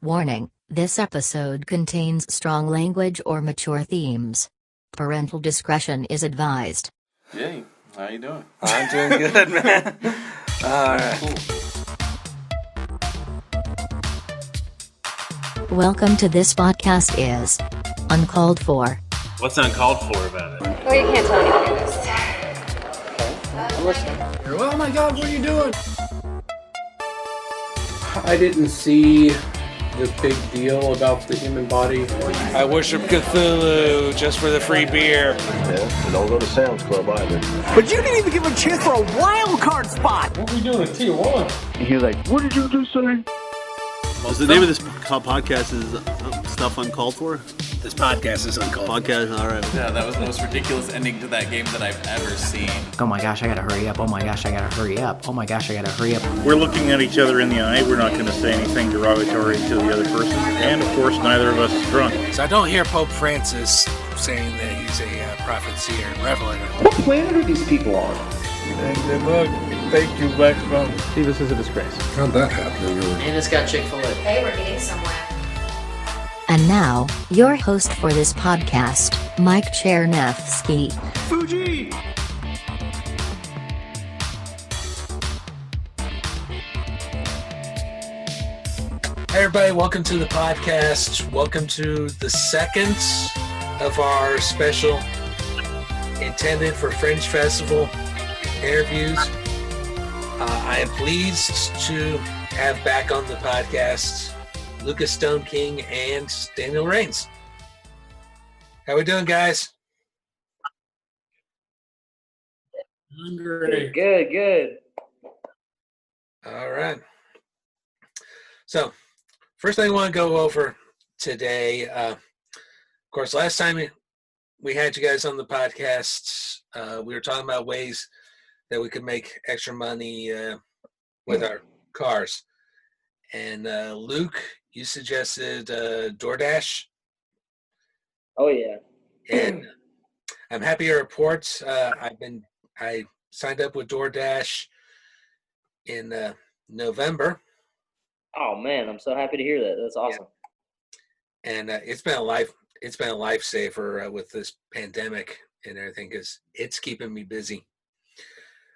Warning, this episode contains strong language or mature themes. Parental discretion is advised. Jay, how you doing? I'm doing good, man. All right. Cool. Welcome to this podcast is uncalled for. What's uncalled for about it? Well, you can't tell anybody this. I'm listening. Oh my God, what are you doing? I didn't see the big deal about the human body. I worship Cthulhu just for the free beer. Yeah, and don't go to Sam's Club either. But you didn't even give him a chance for a wild card spot. What are we doing at Tijuana? He was like, what did you just say? Well, the name of this podcast is Stuff Uncalled For? This podcast is uncalled. Podcast, all right. Yeah, that was the most ridiculous ending to that game that I've ever seen. Oh my gosh, I gotta hurry up. Oh my gosh, I gotta hurry up. Oh my gosh, I gotta hurry up. We're looking at each other in the eye. We're not going to say anything derogatory to the other person. And, of course, neither of us is drunk. So I don't hear Pope Francis saying that he's a prophet, seer, and revelator. What planet are these people on? And look, thank you, Max. This is a disgrace. How'd that happen? And it's got Chick-fil-A. Hey, we're getting somewhere. And now, your host for this podcast, Mike Chernefsky. Fuji! Hey everybody, welcome to the podcast. Welcome to the second of our special intended for Fringe Festival interviews. I am pleased to have back on the podcast Lucas Stoneking and Daniel Rains. How we doing, guys? Good. All right. So, first thing I want to go over today, of course, last time we had you guys on the podcast, we were talking about ways that we could make extra money with our cars. And Luke, you suggested DoorDash. Oh yeah. And I'm happy to report I signed up with DoorDash in November. Oh man, I'm so happy to hear that. That's awesome. Yeah. And it's been a lifesaver with this pandemic and everything because it's keeping me busy.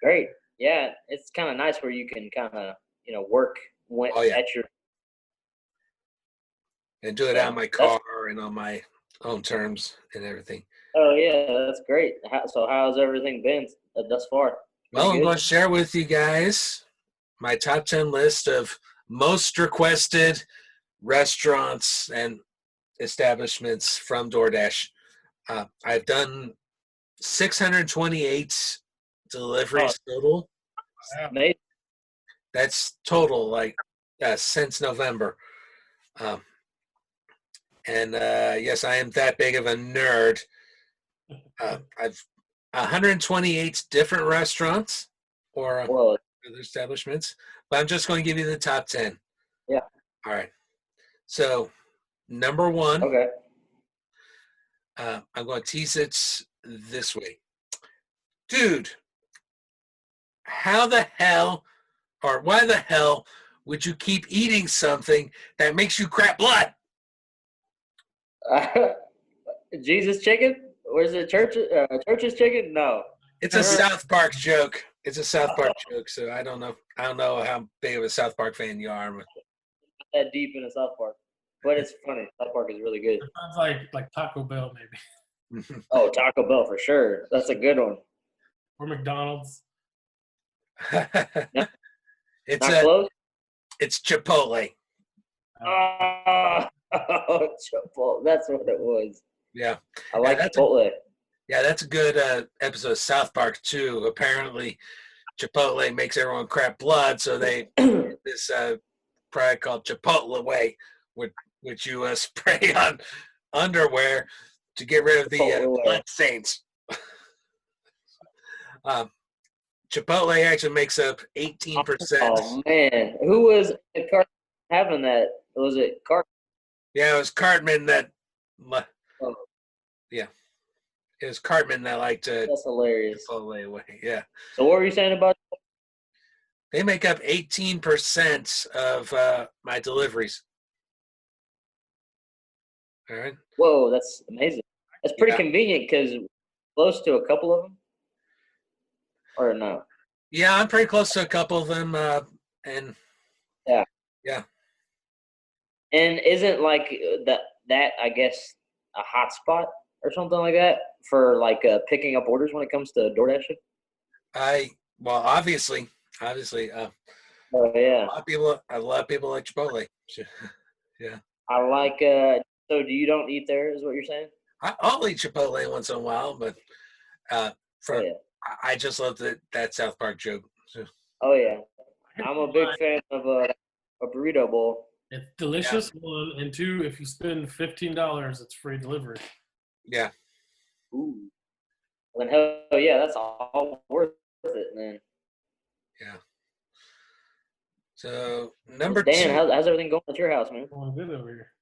Great. Yeah, it's kind of nice where you can kind of work at your and do it out of my car and on my own terms and everything. Oh yeah, that's great. So how's everything been thus far? Well, I'm going to share with you guys my top 10 list of most requested restaurants and establishments from DoorDash. I've done 628 deliveries total. Amazing. That's total, since November. And yes, I am that big of a nerd. I've 128 different restaurants or other establishments, but I'm just going to give you the top 10. Yeah. All right. So, number one. Okay. I'm going to tease it this way. Dude, how the hell or why the hell would you keep eating something that makes you crap blood? Jesus chicken? Or is it Church's chicken? No. It's a South Park joke. It's a South Park joke, so I don't know how big of a South Park fan you are. Not that deep in a South Park. But it's funny. South Park is really good. It sounds like Taco Bell, maybe. Oh, Taco Bell for sure. That's a good one. Or McDonald's. It's Not close? It's Chipotle. Oh, Chipotle. That's what it was. Yeah. I like Chipotle. That's a good episode of South Park, too. Apparently, Chipotle makes everyone crap blood, so they this product called Chipotle Way, which you spray on underwear to get rid of the blood stains. Chipotle actually makes up 18%. Oh, man. Who was having that? Was it Cartman? Yeah, it was Cartman that... Oh. Yeah. It was Cartman that liked to... That's hilarious. Chipotle Way, yeah. So what were you saying about... They make up 18% of my deliveries. All right. Whoa, that's amazing. That's pretty Yeah. convenient because close to a couple of them, or no? Yeah, I'm pretty close to a couple of them, and Yeah. yeah. And isn't like that I guess a hot spot or something like that for like picking up orders when it comes to DoorDash? Obviously, Oh yeah, a lot of people like Chipotle. Yeah, I like. So do you don't eat there? Is what you're saying? I'll eat Chipotle once in a while, but Oh for yeah. I just love that South Park joke. So, Oh yeah. I'm a big fan of a burrito bowl. It's delicious, one, and two, if you spend $15, it's free delivery. yeah. Ooh. Well, then hell yeah, that's all worth it, man. Yeah. So number Dan, two. how's everything going at your house, man? Going good over here.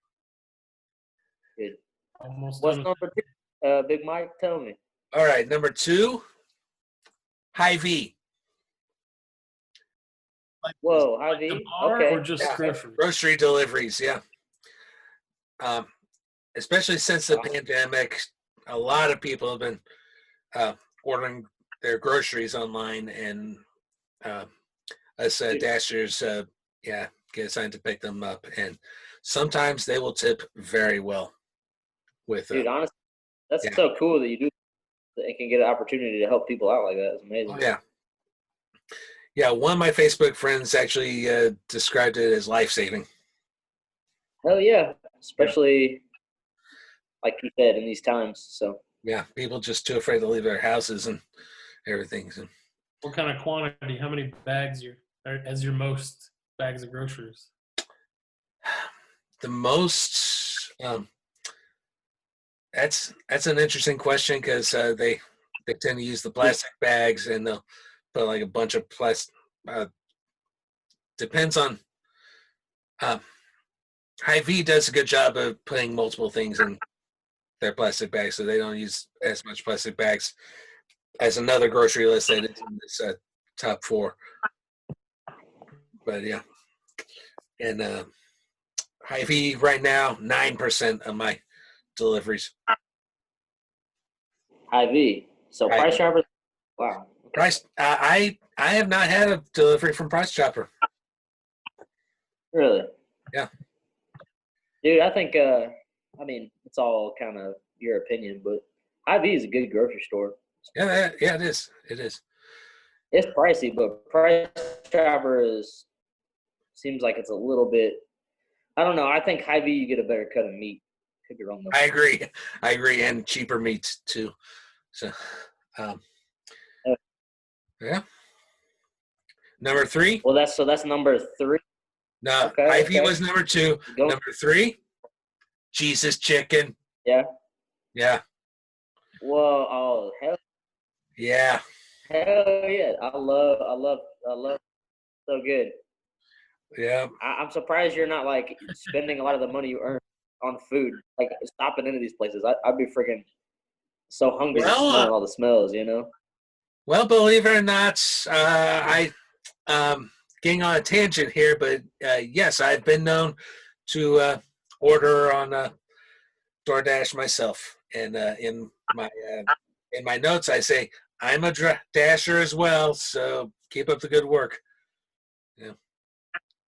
Good. Almost What's done. number two? Big Mike, tell me. All right, number 2, Hy-Vee. Whoa, The Hy-Vee? bar Okay. or just groceries? Grocery deliveries, yeah. Especially since the pandemic, a lot of people have been ordering their groceries online, and us dashers, get assigned to pick them up, and sometimes they will tip very well. With Dude, honestly, that's so cool that you do. That it can get an opportunity to help people out like that. It's amazing. Oh, yeah. One of my Facebook friends actually described it as life-saving. Hell yeah, especially like you said in these times. So yeah, people just too afraid to leave their houses and everything. So. What kind of quantity? How many bags as your most bags of groceries? The most. That's an interesting question because they tend to use the plastic bags, and they'll put like a bunch of plastic. Depends on. Hy-Vee does a good job of putting multiple things in their plastic bags, so they don't use as much plastic bags as another grocery list that is in this top 4. But yeah, and Hy-Vee right now 9% of my deliveries. Hy-Vee. So Price Chopper. Wow. Price. I have not had a delivery from Price Chopper. Really? Yeah. Dude, I think. I mean, it's all kind of your opinion, but Hy-Vee is a good grocery store. Yeah, it is. It is. It's pricey, but Price Chopper seems like it's a little bit. I don't know. I think Hy-Vee you get a better cut of meat. Could be wrong though. I agree, and cheaper meats too. So, yeah. Number 3. Well, that's number 3. No, okay, Hy-Vee was number 2. Number 3, Jesus Chicken. Yeah. Yeah. Well, oh hell. Yeah. Hell yeah! I love. So good. Yeah. I'm surprised you're not like spending a lot of the money you earn on food, like stopping into these places. I'd be freaking so hungry smelling all the smells, you know. Well, believe it or not, I getting on a tangent here, but yes, I've been known to order on DoorDash myself, and in my notes I say I'm a dasher as well, so keep up the good work. Yeah.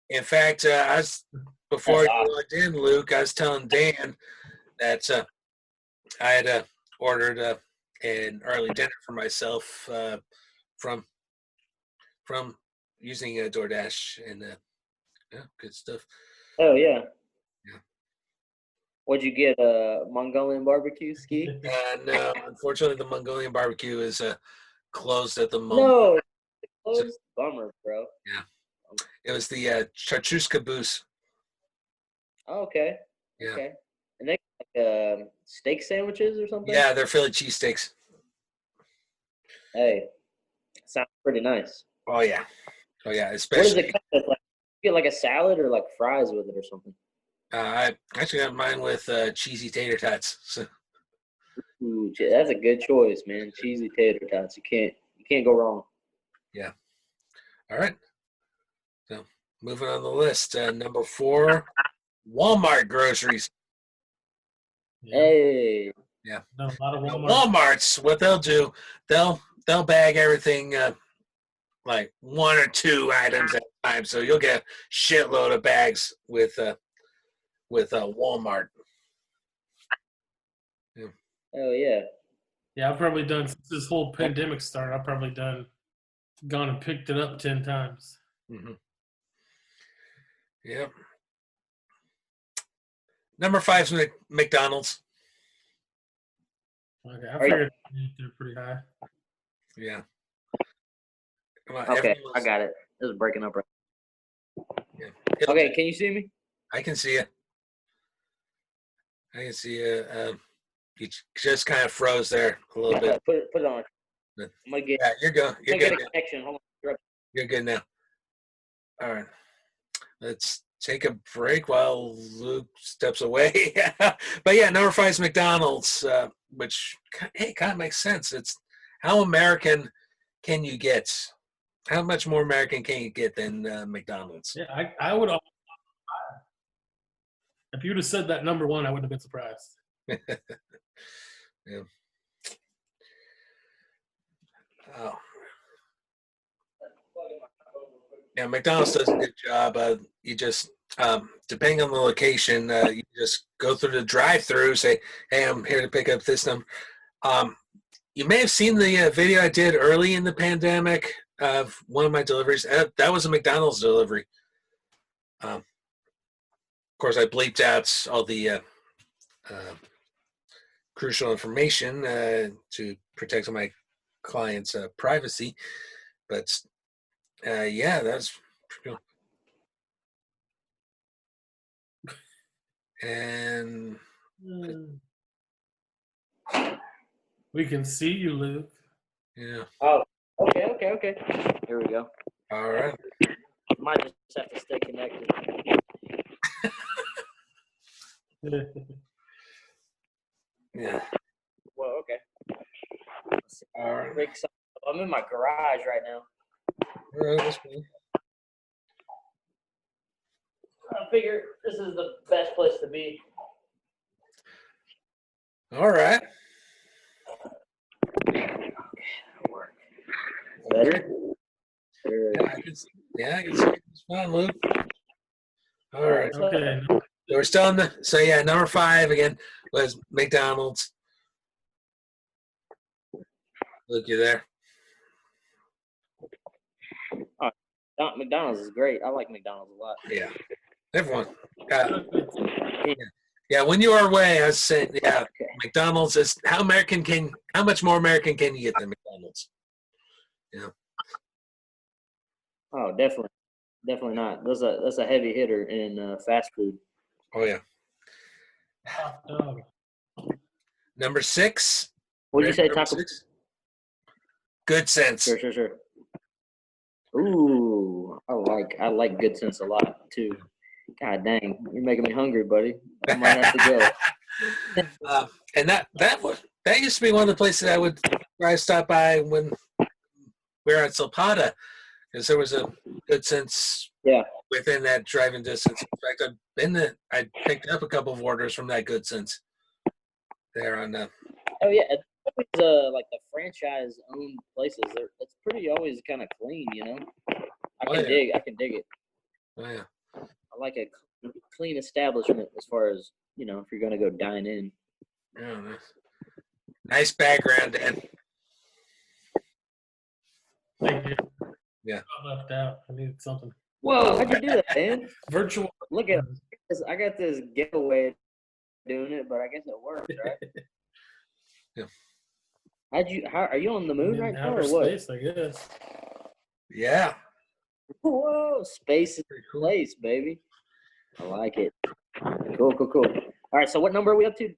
In fact, before you logged in, Luke, I was telling Dan that I had ordered an early dinner for myself from using DoorDash, and good stuff. Oh yeah. What'd you get? Mongolian barbecue ski? No, unfortunately, the Mongolian barbecue is closed at the moment. No, closed. Bummer, bro. Yeah, it was the chartreuse caboose. Oh, okay. Yeah. Okay. And they like steak sandwiches or something? Yeah, they're Philly cheesesteaks. Hey, sounds pretty nice. Oh yeah, especially. What does it come with? Like, you get like a salad or like fries with it or something? I actually got mine with cheesy tater tots. So. Ooh, that's a good choice, man. Cheesy tater tots. You can't go wrong. Yeah. All right. So moving on the list, number 4, Walmart groceries. Yeah. Hey. Yeah. Done a lot of Now, Walmart. Walmart's, what they'll do, they'll bag everything like one or two items at a time. So you'll get a shitload of bags with Walmart. Yeah. Oh yeah. Yeah, I've probably done since this whole pandemic started. I've probably gone and picked it up 10 times. Mm-hmm. Yep. Number 5 is McDonald's. Okay, I figured they're pretty high. Yeah. Come on, Okay, everyone's- I got it. This is breaking up. Yeah. Okay, can you see me? I can see you. I can see you. You just kind of froze there a little bit. Put it on. I'm gonna get. Yeah, you're good. You're I'm gonna good. get a connection. Hold on. You're good now. All right. Let's take a break while Luke steps away. But yeah, number 5 is McDonald's, which, hey, kind of makes sense. It's how American can you get? How much more American can you get than McDonald's? Yeah, I would. If you would have said that number 1, I wouldn't have been surprised. Yeah. Oh. Yeah, McDonald's does a good job. You just, depending on the location, you just go through the drive-through, say, hey, I'm here to pick up this number. You may have seen the video I did early in the pandemic of one of my deliveries. That was a McDonald's delivery. Of course, I bleeped out all the crucial information to protect my client's privacy. But yeah, that's pretty cool. And we can see you, Luke. Yeah. Oh, okay. Here we go. All right. Might just have to stay connected. Yeah. Well, okay. All right. I'm in my garage right now. All right, that's fine. I figure this is the best place to be. All right. Better? Yeah, I can see it. It's fine, Luke. All right. Okay. So we're still on the. So yeah, number 5 again was McDonald's. Luke, you there? McDonald's is great. I like McDonald's a lot. Yeah. Everyone. Yeah, when you are away, I was saying, yeah, McDonald's is how much more American can you get than McDonald's? Yeah. Oh, definitely not. That's a heavy hitter in fast food. Oh yeah. Number 6. What did you say, Taco? 6? Good Sense. Sure. Ooh, I like Good Sense a lot too. God dang, you're making me hungry, buddy. I might have to go. And that used to be one of the places where I stopped by when we were at Zapata, because there was a Good Sense within that driving distance. In fact, I picked up a couple of orders from that Good Sense there on the. Oh yeah, it's like the franchise-owned places. It's pretty always kind of clean, you know. I can dig it. Oh yeah. I like a clean establishment as far as, you know, if you're going to go dine in. Yeah, nice background, Dan. Thank you. Yeah. I left out. I needed something. Whoa, how'd you do that, man? Virtual. Look at this. I got this giveaway doing it, but I guess it works, right? Yeah. How are you on the moon right now or outer what? Space, I guess. Yeah. Whoa, space is place, baby. I like it. Cool. All right, so what number are we up to?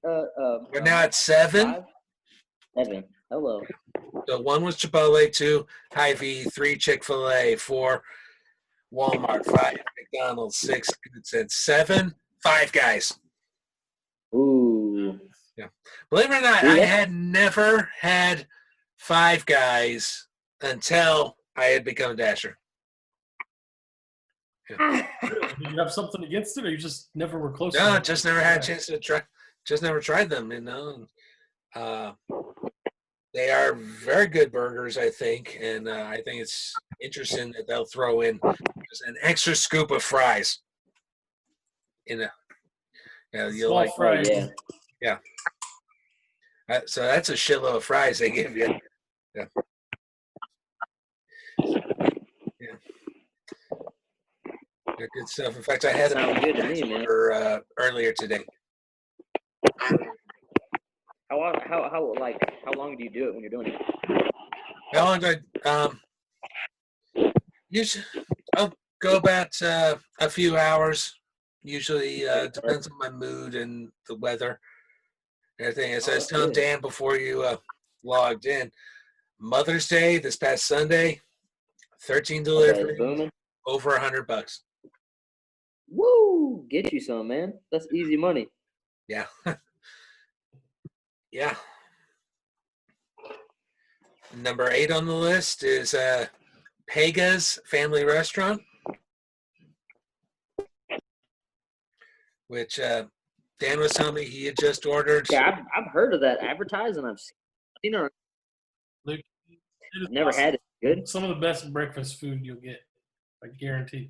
We're now at 7. 7. Hello. So 1 was Chipotle, 2 Hy-Vee, 3 Chick-fil-A, 4 Walmart, 5 McDonald's, 6 Good Sense, 7 Five Guys. Ooh. Yeah. Believe it or not, I had never had Five Guys until I had become a Dasher. Yeah. Did you have something against it, or you just never were close? No, just never had a chance to try. just never tried them, you know. They are very good burgers, I think, and I think it's interesting that they'll throw in just an extra scoop of fries. You'll Small like, fries. Yeah. So that's a shitload of fries they give you. Yeah. Yeah. They're good stuff. In fact, I had Sounds good to me, man. earlier today. How long do you do it when you're doing it? How long do I? Usually, I'll go about a few hours. Usually, depends on my mood and the weather. Everything. As I was telling Dan before you logged in, Mother's Day this past Sunday, 13 deliveries, booming. over $100. Woo! Get you some, man. That's easy money. Yeah. Yeah. Number 8 on the list is Pega's Family Restaurant, which Dan was telling me he had just ordered. Yeah, I've heard of that advertising. I've seen it. Luke, I've never had it. Good. Some of the best breakfast food you'll get, I guarantee.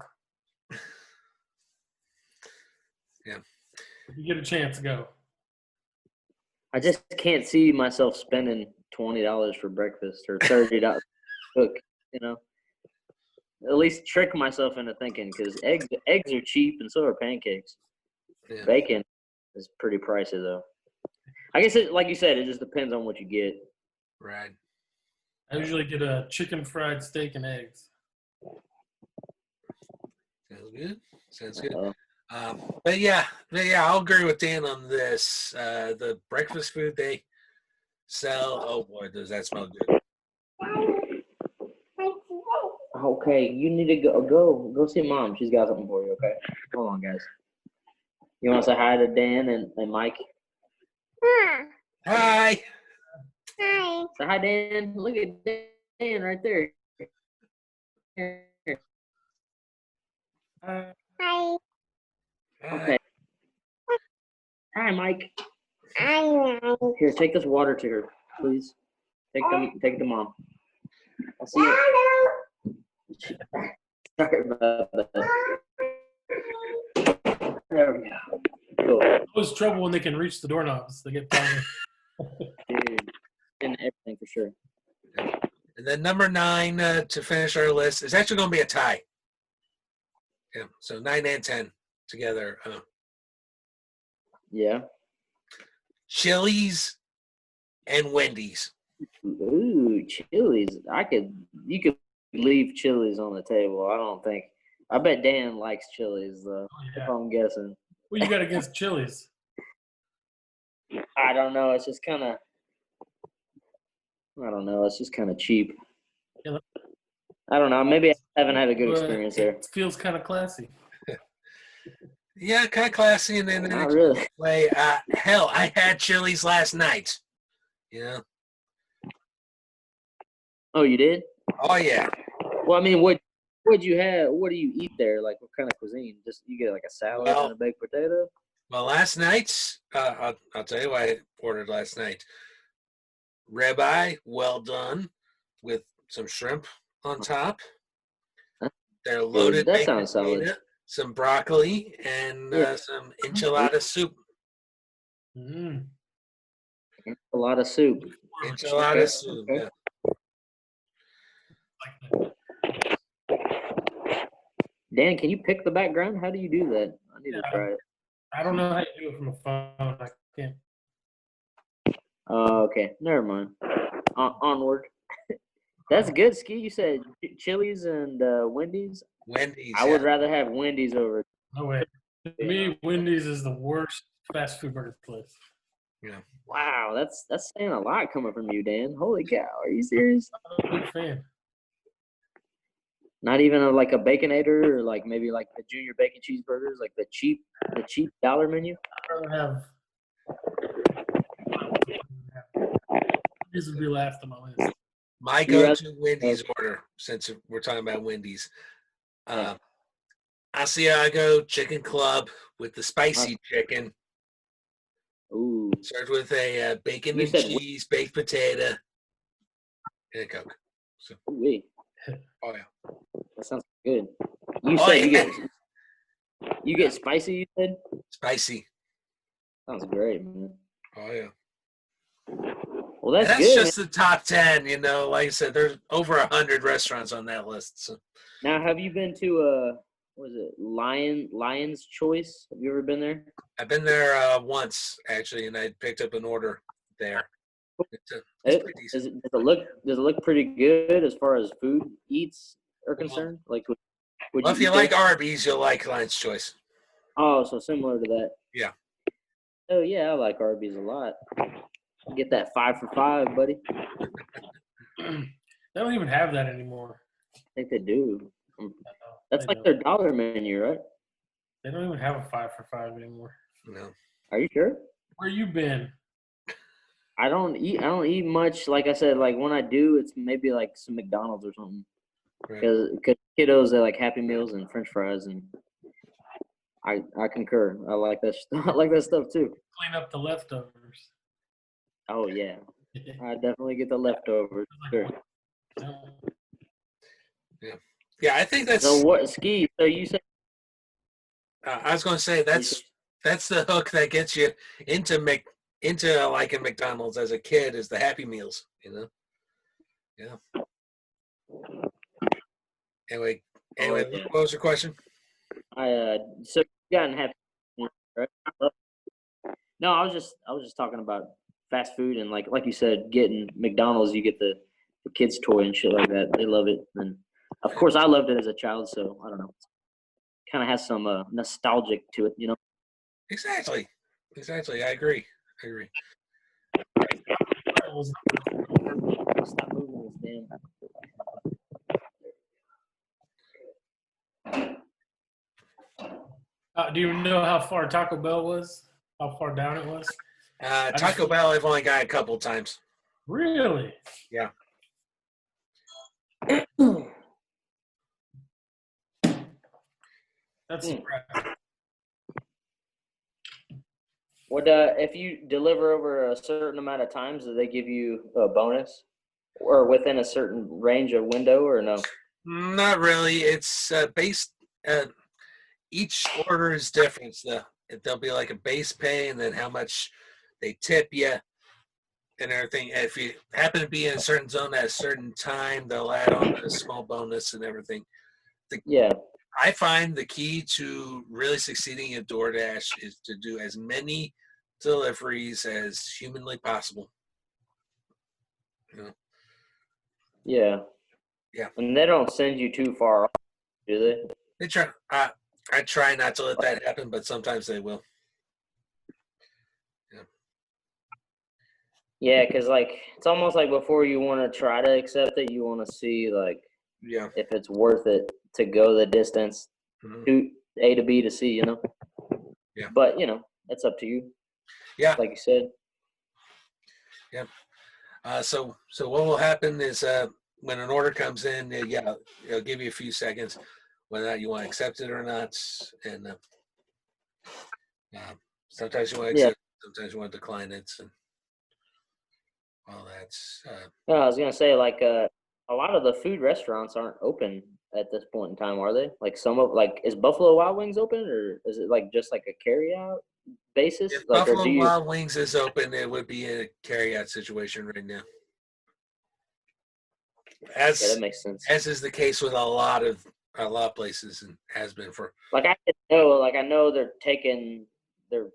Yeah. If you get a chance, go. I just can't see myself spending $20 for breakfast or $30 cook. You know, at least trick myself into thinking, because eggs are cheap and so are pancakes. Yeah. Bacon is pretty pricey though. I guess like you said, it just depends on what you get. Right. I usually get a chicken fried steak and eggs. Sounds good. Sounds good. But yeah, I'll agree with Dan on this. The breakfast food they sell. Oh boy, does that smell good! Okay, you need to go see Mom. She's got something for you. Okay, hold on, guys. You want to say hi to Dan and Mike? Hi. Hi. Say hi, Dan. Look at Dan right there. Hi. Okay. Hi, Mike. Here, take this water to her, please. Take it to Mom. I'll see you. Sorry about that. There we go. Cool. Always trouble when they can reach the doorknobs. They get taller. Dude, and everything for sure. And then number 9 to finish our list is actually going to be a tie. Yeah, so 9 and 10 together. Yeah. Chili's and Wendy's. Ooh, Chili's. You could leave Chili's on the table. I bet Dan likes Chili's though. If I'm guessing. What you got against Chili's? I don't know. It's just kind of. I don't know. It's just kind of cheap. Yeah. I don't know. Maybe I haven't had a good experience there. It feels kind of classy. Yeah, kind of classy, and then Not really. Way. Hell, I had Chili's last night. Yeah. Oh, you did? Oh yeah. Well, I mean, what'd you have? What do you eat there? Like, what kind of cuisine? Just you get like a salad and a baked potato? Well, last night, I'll tell you what I ordered last night. Ribeye, well done, with some shrimp on top. They're loaded. That sounds solid. Some broccoli and some enchilada soup. Mm. Enchilada soup. Enchilada soup. Okay. Yeah. Dan, can you pick the background? How do you do that? I need to try it. I don't know how you do it from a phone. I can't. Okay. Never mind. Onward. That's good, Ski. You said Chili's and Wendy's? Wendy's. I would rather have Wendy's over. No way. To me, Wendy's is the worst fast food burger place. Yeah. Wow, that's saying a lot coming from you, Dan. Holy cow. Are you serious? I'm a big fan. Not even like a Baconator or like maybe like the junior bacon cheeseburgers, like the cheap dollar menu? I'd rather have. These would be last on my list. My go-to Wendy's order, since we're talking about Wendy's, Asiago chicken club with the spicy chicken. Ooh. Served with a bacon You and said cheese, baked potato, and a Coke. So, wait. oh yeah. That sounds good. You Oh, said yeah. you get spicy, you said? Spicy. Sounds great, man. Oh yeah. Well, And that's that's good, just the top 10. You know, like I said, there's over 100 restaurants on that list. So. man. Now, have you been to what is it, Lion's Choice? Have you ever been there? I've been there once actually, and I picked up an order there. It's pretty decent. Does it look pretty good as far as food eats are concerned? Like, would Well, if you you eat like there? Arby's, you'll like Lion's Choice. Oh, so similar to that. Yeah. Oh yeah, I like Arby's a lot. Get that 5 for $5, buddy. They don't even have that anymore. I think they do. That's they like don't. their dollar menu, right? They don't even have a 5 for $5 anymore. No. Are you sure? Where you been? I don't eat much. Like I said, like when I do, it's maybe like some McDonald's or something. Because kiddos, they like Happy Meals and French fries, and I concur. I like that. I like that stuff too. Clean up the leftovers. Oh yeah, I definitely get the leftovers. Sure. Yeah, I think that's. So what ski? So you said I was going to say that's the hook that gets you into liking McDonald's as a kid is the Happy Meals. You know. Yeah. Anyway, what was your question? So you gotten Happy Meals, right? No, I was just talking about fast food and like you said, getting McDonald's, you get the kids' toy and shit like that. They love it, and of course, I loved it as a child. So I don't know, kind of has some nostalgic to it, you know. Exactly. I agree. Stop moving this damn. Do you know how far Taco Bell was? How far down it was? Taco Bell, I've only got a couple times. Really? Yeah. That's surprising. What if you deliver over a certain amount of times, do they give you a bonus, or within a certain range of window, or no? Not really. It's based. Each order is different. So there'll be like a base pay, and then how much they tip you, and everything. If you happen to be in a certain zone at a certain time, they'll add on a small bonus and everything. Yeah. I find the key to really succeeding at DoorDash is to do as many deliveries as humanly possible. You know? Yeah. Yeah. And they don't send you too far off, do they? They try. I try not to let that happen, but sometimes they will. Yeah, because like it's almost like before you want to try to accept it, you want to see like if it's worth it to go the distance to A to B to C, you know. Yeah. But you know, it's up to you. Yeah. Like you said. Yeah. So what will happen is when an order comes in, it'll give you a few seconds whether or not you want to accept it or not, and sometimes you want to accept it, sometimes you want to decline it, and all that's. Yeah, I was gonna say like a lot of the food restaurants aren't open at this point in time, are they? Like is Buffalo Wild Wings open, or is it like just like a carry out basis? If like, Buffalo Wild Wings is open, it would be a carry out situation right now. That makes sense. As is the case with a lot of places, and has been for. Like I know they're taking their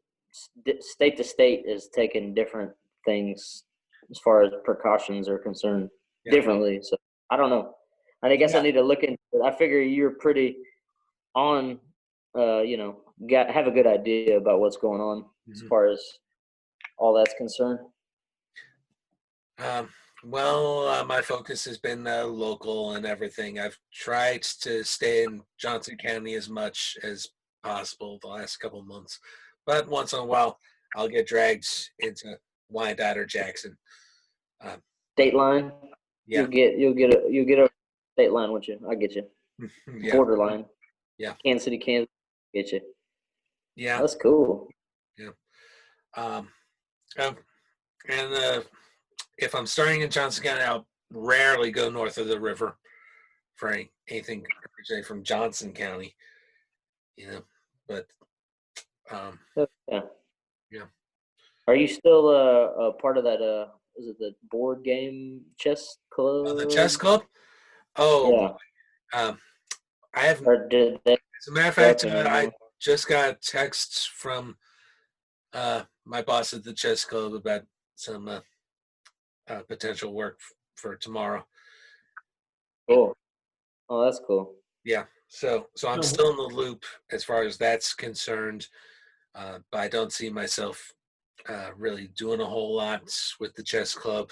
state to state is taking different things as far as precautions are concerned differently. So I don't know. I guess I need to look into it. I figure you're pretty on, have a good idea about what's going on as far as all that's concerned. Well, my focus has been local and everything. I've tried to stay in Johnson County as much as possible the last couple of months, but once in a while I'll get dragged into Wyandotte or Jackson. State line. Yeah. You'll get a state line, won't you? I get you. Yeah. Borderline. Yeah. Kansas City, Kansas. Get you. Yeah. That's cool. Yeah. And if I'm starting in Johnson County, I'll rarely go north of the river for anything originating from Johnson County. But Yeah. Yeah. Are you still a part of that? Is it the board game chess club? The chess club? Oh, yeah. I have. Or did they? As a matter of fact, I just got texts from my boss at the chess club about some potential work for tomorrow. Cool. Oh, that's cool. Yeah. So I'm still in the loop as far as that's concerned, but I don't see myself really doing a whole lot with the chess club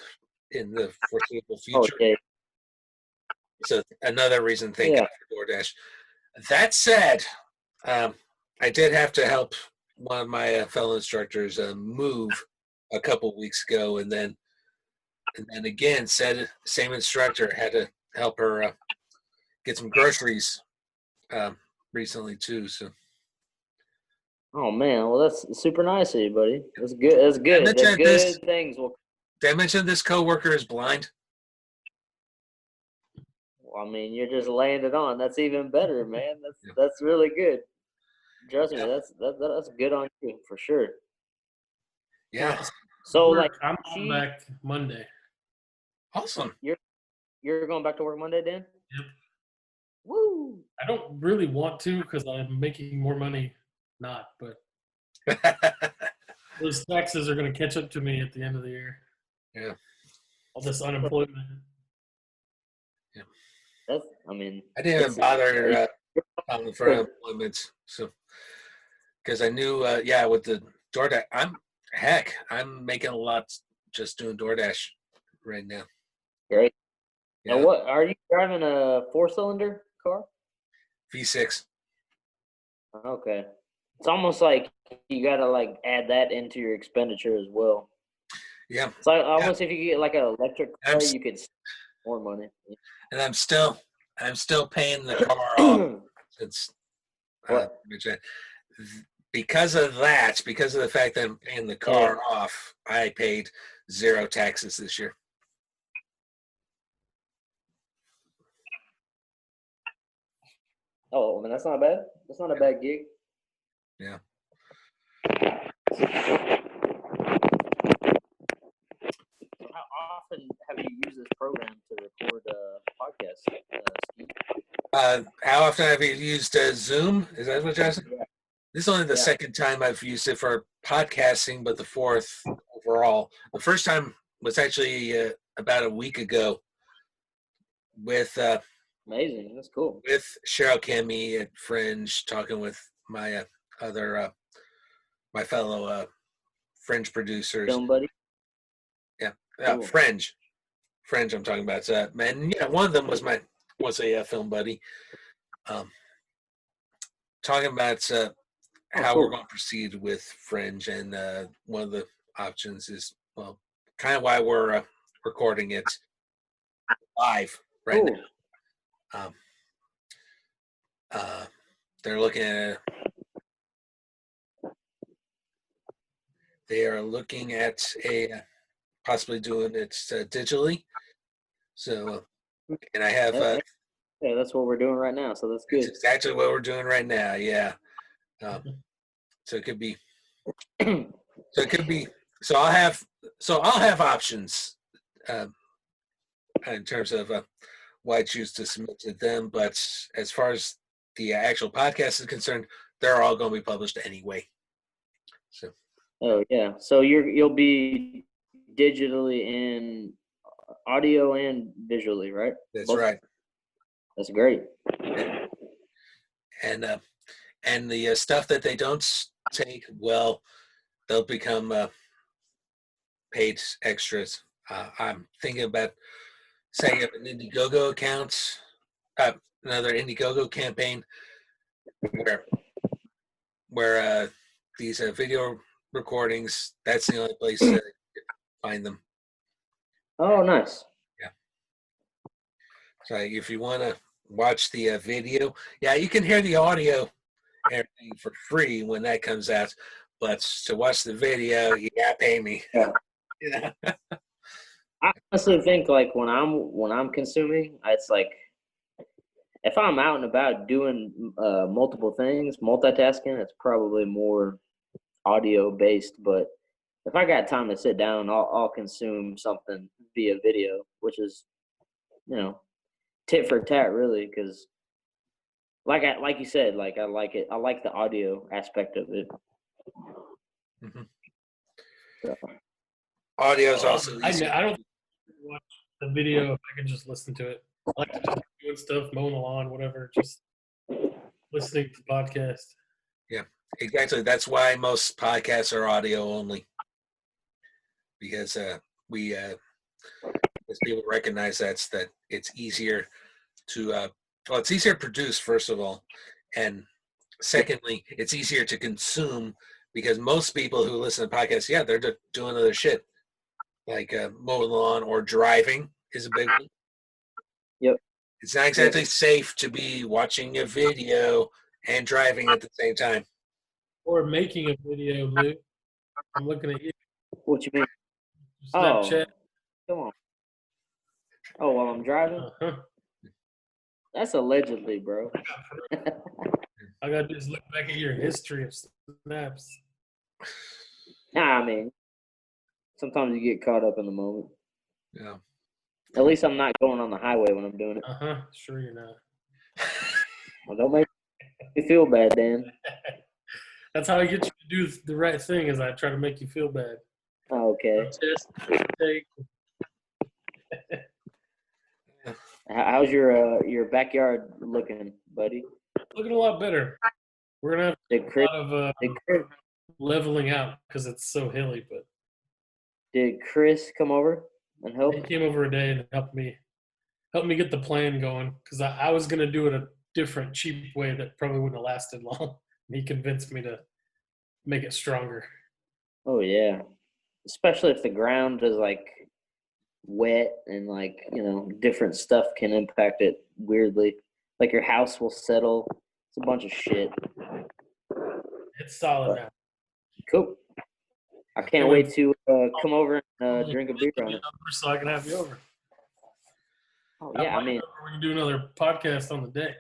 in the foreseeable future. Okay. So another reason thank God for DoorDash. That said, I did have to help one of my fellow instructors move a couple weeks ago, and then again, same instructor had to help her get some groceries recently too. So. Oh man, well that's super nice of you, buddy. That's good. That's good. That's good things. Did I mention this coworker is blind? Well, I mean, you're just laying it on. That's even better, man. That's really good. Trust me, that's good on you for sure. Yeah. So like, I'm going back Monday. Awesome. You're going back to work Monday, Dan? Yep. Woo! I don't really want to because I'm making more money not, but those taxes are going to catch up to me at the end of the year. Yeah. All this unemployment. Yeah. I didn't even bother filing for unemployment, so because I knew, with the DoorDash, I'm making a lot just doing DoorDash right now. Great. Yeah. Now, what are you driving a 4-cylinder car? V6. Okay. It's almost like you got to like add that into your expenditure as well. Yeah. So almost if you get like an electric car, you could save more money. And I'm still paying the car off. It's because of the fact that I'm paying the car off, I paid 0 taxes this year. Oh, I mean, that's not bad. That's not a bad gig. Yeah. How often have you used this program to record podcasts? How often have you used Zoom? Is that what you're asking? Yeah. This is only the second time I've used it for podcasting, but the fourth overall. The first time was actually about a week ago with amazing. That's cool. With Cheryl Cammie at Fringe, talking with my other my fellow Fringe producers. Film buddy. Yeah, cool. Fringe. I'm talking about. And one of them was a film buddy. Talking about how we're going to proceed with Fringe, and one of the options is kind of why we're recording it live right now. They're looking at possibly doing it digitally. So, and I have that's what we're doing right now. So that's good. That's exactly what we're doing right now. Yeah. So it could be. So I'll have options in terms of what I choose to submit to them. But as far as the actual podcast is concerned, they're all going to be published anyway. So. Oh yeah. So you'll be digitally in audio and visually, right? That's right. That's great. And the stuff that they don't take, they'll become paid extras. I'm thinking about setting up an Indiegogo account, another Indiegogo campaign, where these video recordings, that's the only place to find them. Oh, nice. Yeah. So if you want to watch the video, you can hear the audio everything for free when that comes out, but to watch the video, you gotta pay me. Yeah. Yeah. I honestly think like when I'm consuming, it's like if I'm out and about doing multiple things, multitasking, it's probably more audio based. But if I got time to sit down, I'll consume something via video, which is, tit for tat, really. Because like you said, like I like it. I like the audio aspect of it. Mm-hmm. So. Audio is also I easy. don't watch the video if I can just listen to it. I like to just doing stuff, mowing the lawn, whatever, just listening to podcast. Yeah, exactly. That's why most podcasts are audio only, because as people recognize that it's easier to it's easier to produce, first of all, and secondly, it's easier to consume because most people who listen to podcasts, they're just doing other shit like mowing the lawn or driving is a big one. Yep. It's not exactly safe to be watching a video and driving at the same time. Or making a video, Luke. I'm looking at you. What you mean? Snapchat. Come on. Oh, while I'm driving? Uh-huh. That's allegedly, bro. I got to just look back at your history of snaps. Nah, I mean, sometimes you get caught up in the moment. Yeah. At least I'm not going on the highway when I'm doing it. Uh-huh. Sure you're not. Well, don't make me feel bad, Dan. That's how I get you to do the right thing, is I try to make you feel bad. Oh, okay. Just take. How's your backyard looking, buddy? Looking a lot better. We're going to have a lot of leveling out because it's so hilly. But did Chris come over and help? He came over a day and helped me get the plan going, because I was going to do it a different, cheap way that probably wouldn't have lasted long. He convinced me to make it stronger. Oh, yeah. Especially if the ground is, like, wet and, like, different stuff can impact it weirdly. Like, your house will settle. It's a bunch of shit. It's solid now. Cool. I can't wait to come over and drink a beer on it. So I can have you over. Oh, yeah, I mean. We can do another podcast on the deck.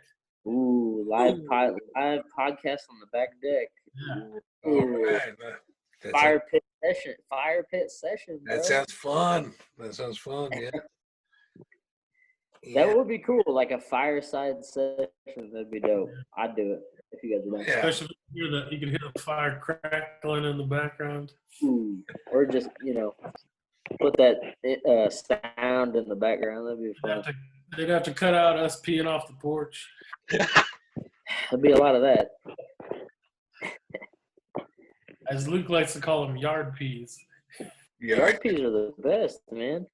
Ooh, live podcast on the back deck. Yeah. Ooh. Fire pit session. Bro. That sounds fun. Yeah. That would be cool, like a fireside session. That'd be dope. I'd do it if you guys are down. Yeah. Especially if you could hear the fire crackling in the background. Ooh. Or just put that sound in the background. That'd be fun. They'd have to cut out us peeing off the porch. There'd be a lot of that. As Luke likes to call them, yard peas. Yard peas are the best, man.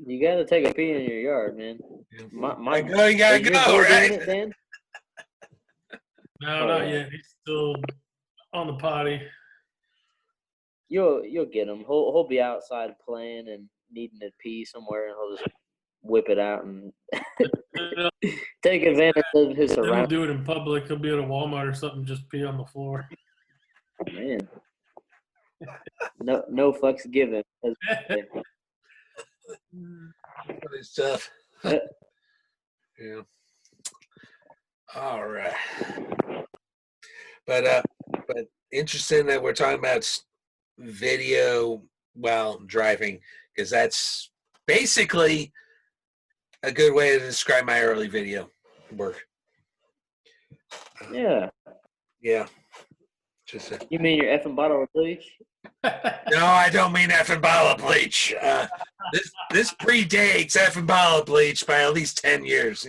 You got to take a pee in your yard, man. You gotta go, right? It, Dan? No, not yet. He's still on the potty. You'll get him. He'll be outside playing and needing to pee somewhere, and he'll just whip it out and take advantage of his surroundings. He'll do it in public. He'll be at a Walmart or something, just pee on the floor. Man, no fucks given. Funny stuff. Yeah. All right. But interesting that we're talking about video while driving, because that's basically a good way to describe my early video work. Yeah. Yeah. You mean your effing bottle of bleach? No, I don't mean effing bottle of bleach. This predates effing bottle of bleach by at least 10 years,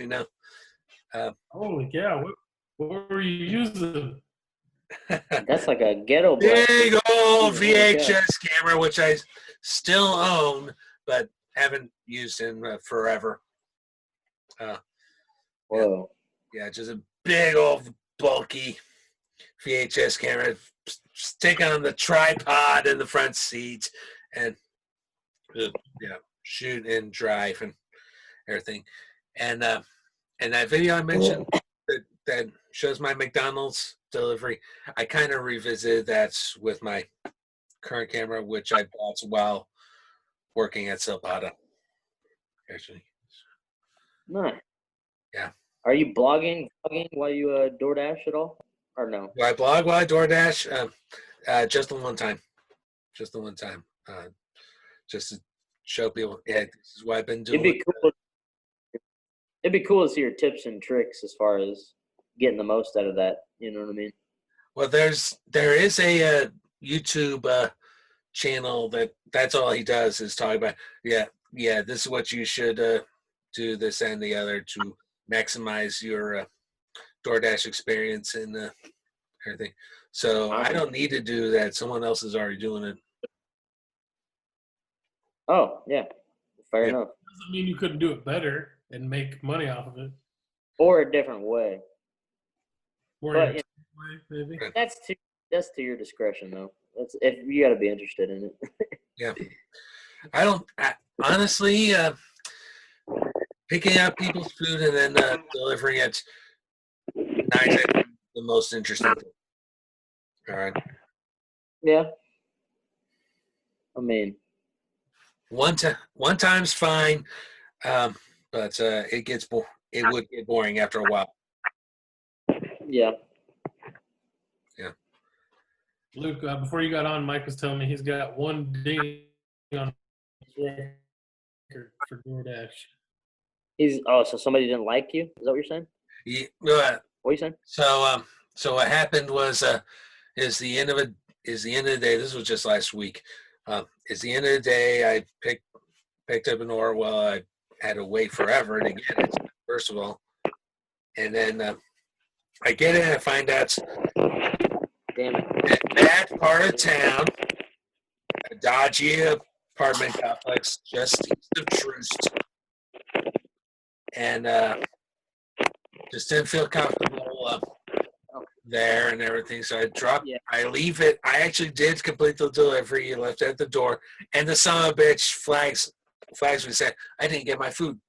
Holy cow. What were you using? That's like a ghetto big old VHS camera, which I still own, but haven't used in forever. Whoa. Yeah, just a big old bulky VHS camera. Stick on the tripod in the front seat and shoot and drive and everything. And that video I mentioned that shows my McDonald's delivery. I kind of revisited that with my current camera, which I bought while working at Silpata. Actually, Nice. yeah. Are you blogging while you DoorDash at all, or no? Do I blog while I DoorDash? Just the one time. Just the one time. Just to show people, yeah, this is what I've been doing. It'd be cool to see your tips and tricks as far as getting the most out of that. You know what I mean? Well, there is a YouTube channel that's all he does is talk about. Yeah, this is what you should do, this and the other to maximize your DoorDash experience and everything. So I don't need to do that. Someone else is already doing it. Oh, yeah. Fair enough. Doesn't mean you couldn't do it better and make money off of it. Or a different way. But, way, maybe. That's to your discretion, though. That's if you got to be interested in it. Yeah. Honestly, picking up people's food and then delivering it, not the most interesting thing. All right. Yeah. I mean, one time's fine, but it would get boring after a while. Yeah. Yeah. Luke, before you got on, Mike was telling me he's got one ding on his record for DoorDash. So somebody didn't like you? Is that what you're saying? Yeah. What are you saying? So what happened was is the end of the day. This was just last week. Is the end of the day. I picked up an order. Well, I had to wait forever to get it. First of all, and then I get it and I find out. Damn it. In that part of town, a dodgy apartment complex just east of Troost, and just didn't feel comfortable there and everything. So I leave it. I actually did complete the delivery. You left it at the door, and the son of a bitch flags me, said I didn't get my food.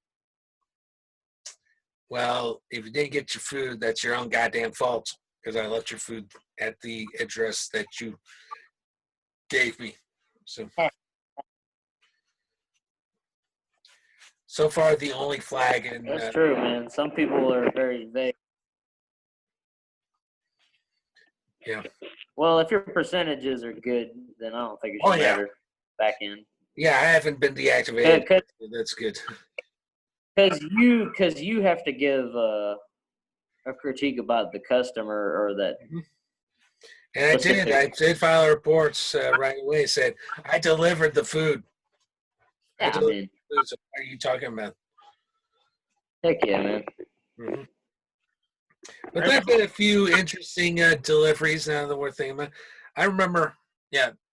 Well, if you didn't get your food, that's your own goddamn fault, because I left your food at the address that you gave me. So far, the only flag. And that's true, man. Some people are very vague. Yeah. Well, if your percentages are good, then I don't think it should matter back in. Yeah, I haven't been deactivated. That's good. Because you have to give a critique about the customer or that. And I did file reports right away. Said I delivered the food. Yeah, I mean, food, so what are you talking about? Heck yeah, man. Mm-hmm. But there's been a few interesting deliveries now that we're thinking about. I remember,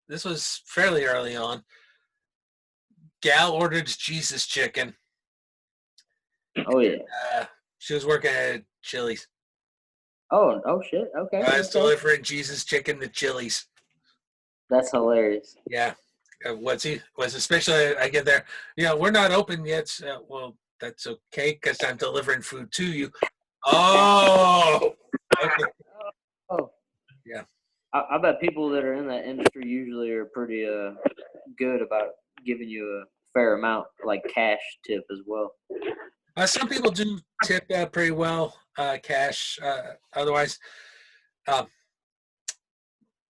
this was fairly early on. Gal ordered Jesus chicken. Oh yeah. She was working at Chili's. Oh shit. Okay. I was delivering Jesus chicken to Chili's. That's hilarious. Yeah. Was especially I get there. We're not open yet. Well, that's okay because I'm delivering food to you. Oh. Okay. Oh. Yeah. I bet people that are in that industry usually are pretty good about giving you a fair amount, like cash tip as well. Some people do tip pretty well, cash. Otherwise,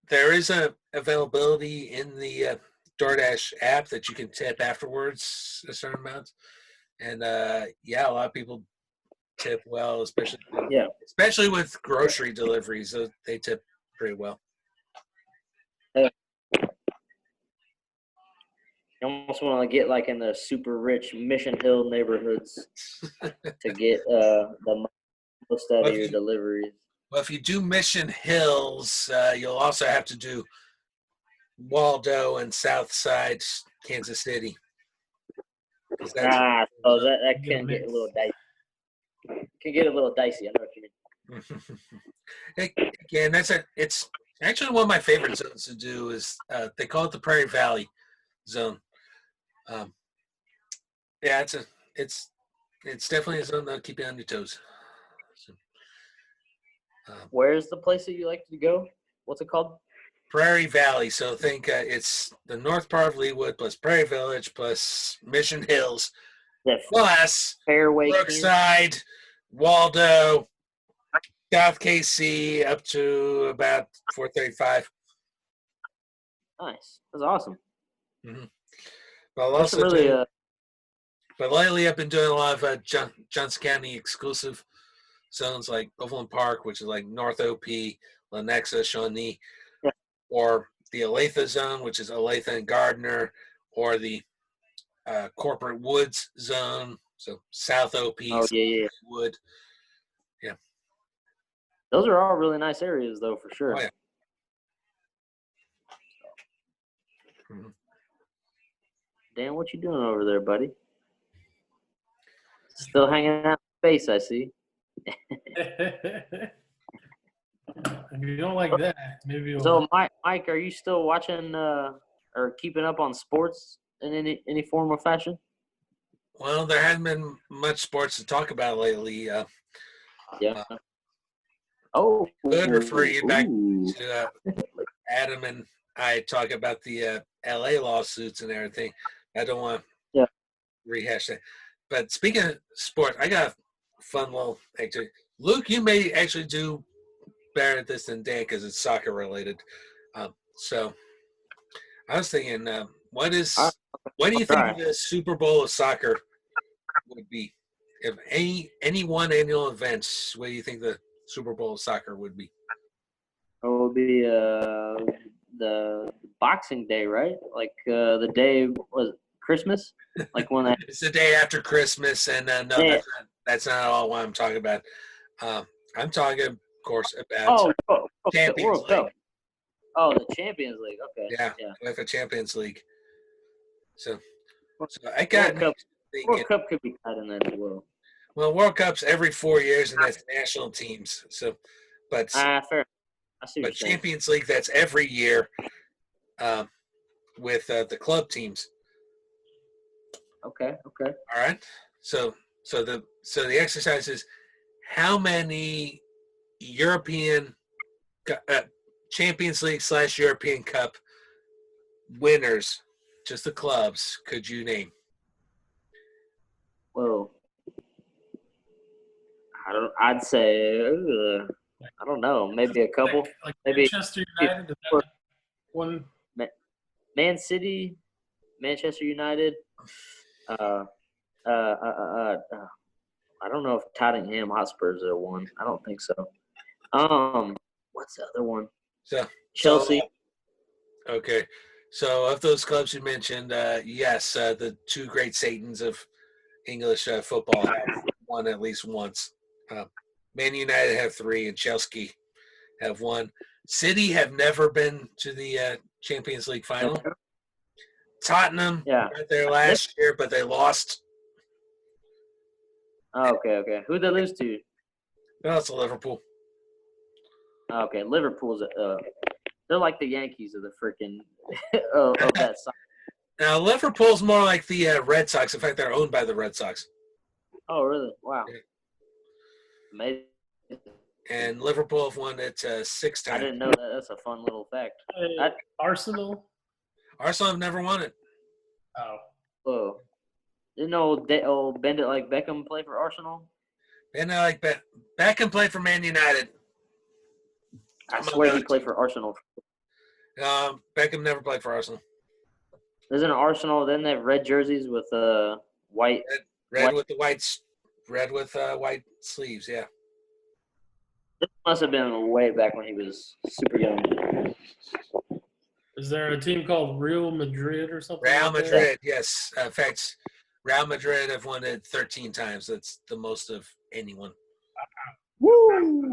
there is a availability in the DoorDash app that you can tip afterwards a certain amount. And a lot of people tip well, especially with grocery deliveries. So they tip pretty well. You almost want to get like in the super rich Mission Hill neighborhoods to get the most out of your deliveries. Well, if you do Mission Hills, you'll also have to do Waldo and South Side Kansas City. So that can get a little dicey. Can get a little dicey. I know what you mean. Again, it's actually one of my favorite zones to do. Is they call it the Prairie Valley zone. It's definitely a zone that'll keep you on your toes. Where's the place that you like to go? What's it called? Prairie Valley. So think it's the north part of Leawood plus Prairie Village plus Mission Hills plus Fairway, Brookside, Waldo, South KC up to about 435. Nice. That's awesome. Mm-hmm. But lately I've been doing a lot of Johnson County exclusive zones like Overland Park, which is like North OP, Lenexa, Shawnee, or the Olathe zone, which is Olathe and Gardner, or the Corporate Woods zone, so South OP, Wood. Yeah. Those are all really nice areas, though, for sure. Oh, yeah. Mm-hmm. Dan, what you doing over there, buddy? Still hanging out in space, I see. If you don't like that, maybe you'll... So, Mike, are you still watching or keeping up on sports in any form or fashion? Well, there hasn't been much sports to talk about lately. Could refer you back to Adam and I talk about the LA lawsuits and everything. I don't want to rehash that. But speaking of sports, I got a fun little activity. Luke, you may actually do better at this than Dan because it's soccer related. So I was thinking, what do you think the Super Bowl of soccer would be? If any one annual event, what do you think the Super Bowl of soccer would be? It would be the Boxing Day, right? Like the day was Christmas, like when it's the day after Christmas, and no, that's not all what I'm talking about. I'm talking, of course, about Champions League. Cup. Oh, the Champions League. Okay. Yeah. With the Champions League. So I got World Cup could be tied in that as well. Well, World Cup's every 4 years, and that's national teams. So, but fair. I see. But Champions League, that's every year, with the club teams. Okay. All right. So the exercise is how many European Champions League / European Cup winners, just the clubs, could you name? Well, I'd say I don't know. Maybe a couple. Like maybe Manchester United. One. Man City, Manchester United. I don't know if Tottenham Hotspurs are one. I don't think so. What's the other one? Chelsea. Okay. So of those clubs you mentioned, yes, the two great Satans of English football have won at least once. Man United have 3, and Chelsea have 1. City have never been to the Champions League final. Tottenham were there last year, but they lost. Oh, okay. Who'd they lose to? No, it's Liverpool. Okay, Liverpool's they're like the Yankees of the freaking of that side. Now Liverpool's more like the Red Sox. In fact, they're owned by the Red Sox. Oh, really? Wow. Yeah. Amazing. And Liverpool have won it 6 times. I didn't know that. That's a fun little fact. Arsenal have never won it. Oh. Whoa. Didn't old Bend It Like Beckham play for Arsenal? Bend It Like Beckham played for Man United. I swear he played for Arsenal. Beckham never played for Arsenal. Isn't Arsenal? Then they have red jerseys with white. Red with the whites. Red with white sleeves. Yeah. This must have been way back when he was super young. Is there a team called Real Madrid or something? Real Madrid, yes. In fact, Real Madrid have won it 13 times. That's the most of anyone. Woo!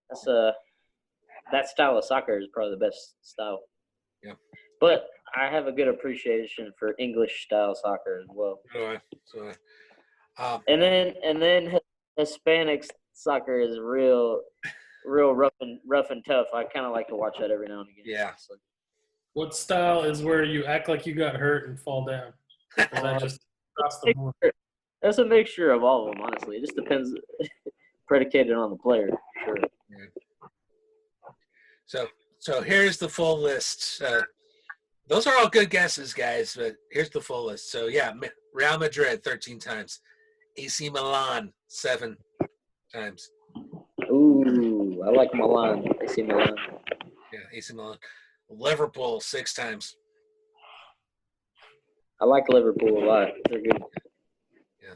That's that style of soccer is probably the best style. Yeah. But I have a good appreciation for English style soccer as well. So, and then Hispanic soccer is real rough and tough. I kind of like to watch that every now and again. Yeah. What style is where you act like you got hurt and fall down? That just across the board. That's a mixture of all of them, honestly. It just depends predicated on the player. Sure. So here's the full list. Those are all good guesses, guys, but here's the full list. So, yeah, Real Madrid 13 times. AC Milan 7 times. Ooh, I like Milan. AC Milan. Yeah, AC Milan. Liverpool 6 times. I like Liverpool a lot. They're good. Yeah.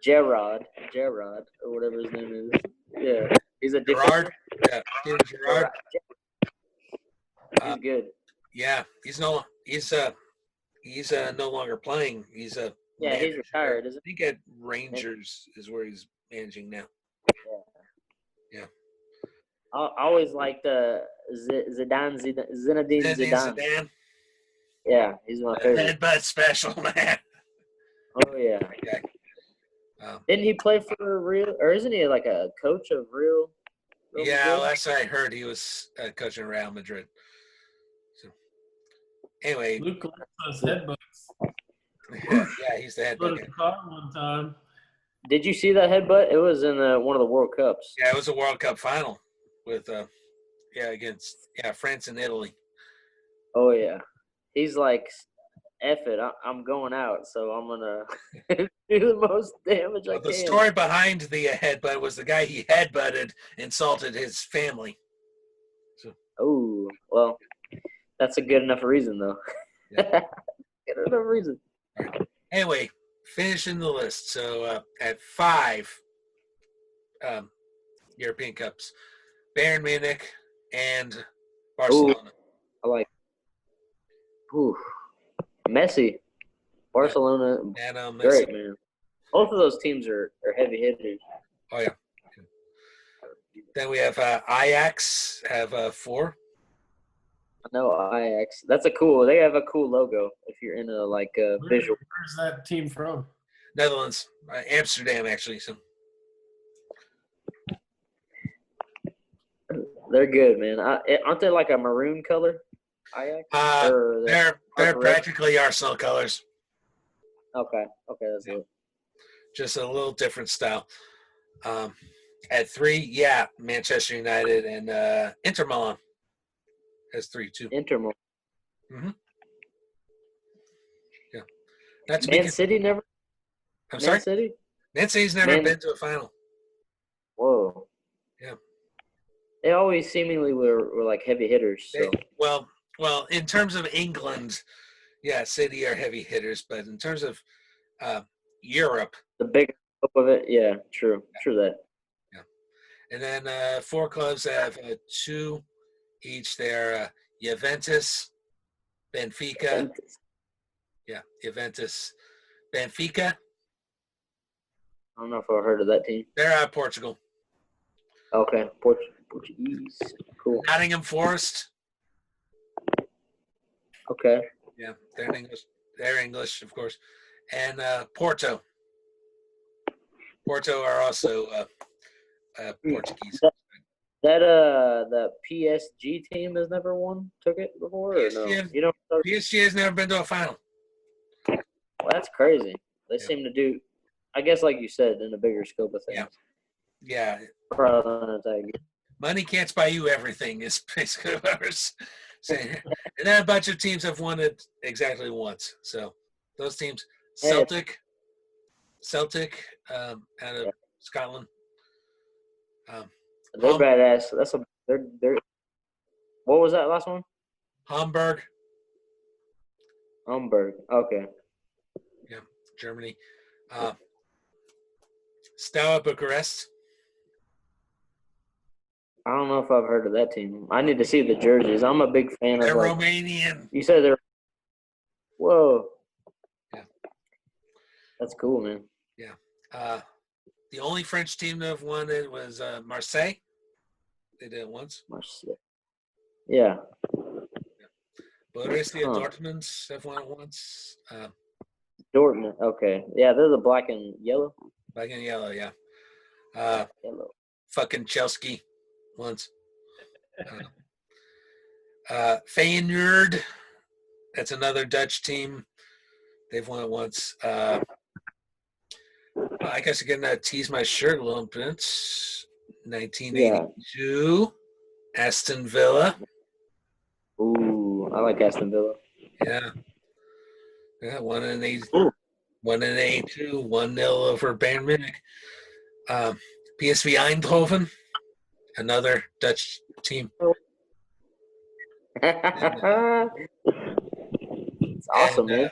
Gerrard, or whatever his name is. Yeah, he's a Gerrard. Yeah, Gerrard. He's good. Yeah, he's no longer playing. He's a manager. He's retired, isn't he? I think at Rangers is where he's managing now. Yeah. I always liked Zinedine Zidane. Yeah, he's my favorite. Headbutt special, man. Oh yeah. Okay. Didn't he play for Real, or isn't he like a coach of Real? Yeah, Madrid? last I heard, he was coaching Real Madrid. So, anyway, Luke Alonso's headbutts. yeah, he's the headbutt guy. Car one time. Did you see that headbutt? It was in one of the World Cups. Yeah, it was a World Cup final with against France and Italy. Oh yeah, he's like, F it, I'm going out, so I'm gonna do the most damage I can. The story behind the headbutt was the guy he headbutted insulted his family. So. Oh well, that's a good enough reason though. Yeah. Good enough reason. All right. Anyway, finishing the list. So at 5 European Cups, Bayern Munich and Barcelona. Ooh, I like. Ooh, Messi, Barcelona, and great man. Both of those teams are heavy hitters. Oh yeah. Then we have Ajax have 4. I know Ajax. That's a cool. They have a cool logo. If you're into like visual. Where's that team from? Netherlands, Amsterdam actually. So they're good, man. Aren't they like a maroon color? Ajax? They're practically Arsenal colors. Okay, that's it. Just a little different style. At 3, Manchester United and Inter Milan has 3 too. Inter Milan. Mm-hmm. Yeah, that's Man City never. I'm sorry. Man City. Man City's never been to a final. Whoa. Yeah. They always seemingly were like heavy hitters. So. Well, in terms of England, City are heavy hitters, but in terms of Europe, the big scope of it, true that. Yeah, and then 4 clubs have 2 each. They're Juventus, Benfica. Juventus, Benfica. I don't know if I've heard of that team. They're out of Portugal. Okay, Portuguese. Cool. Nottingham Forest. Okay. Yeah, they're English. They're English, of course. And Porto. Porto are also Portuguese. The PSG team has never took it before, or no? You know, PSG has never been to a final. Well, that's crazy. They seem to do, I guess, like you said, in a bigger scope of things. Yeah. Probably. Money can't buy you everything is basically what I was saying. And then a bunch of teams have won it exactly once. So those teams, Celtic out of Scotland. They're badass. They're. What was that last one? Hamburg. Okay. Yeah, Germany. Steaua Bucharest. I don't know if I've heard of that team. I need to see the jerseys. I'm a big fan They're of. Romanian. You said they're. Whoa. Yeah. That's cool, man. Yeah. The only French team to have won it was Marseille. They did it once. Marseille. Yeah. Borussia Dortmund have won it once. Dortmund. Okay. Yeah, they're the black and yellow. Black and yellow, yeah. Yellow. Fucking Chelsea once. Feyenoord. That's another Dutch team. They've won it once. Well, I guess I can tease my shirt a little bit. 1982, Aston Villa. Ooh, I like Aston Villa. Yeah. Yeah, 1-82, 1-0 over Bayern Munich. PSV Eindhoven, another Dutch team. It's awesome, man.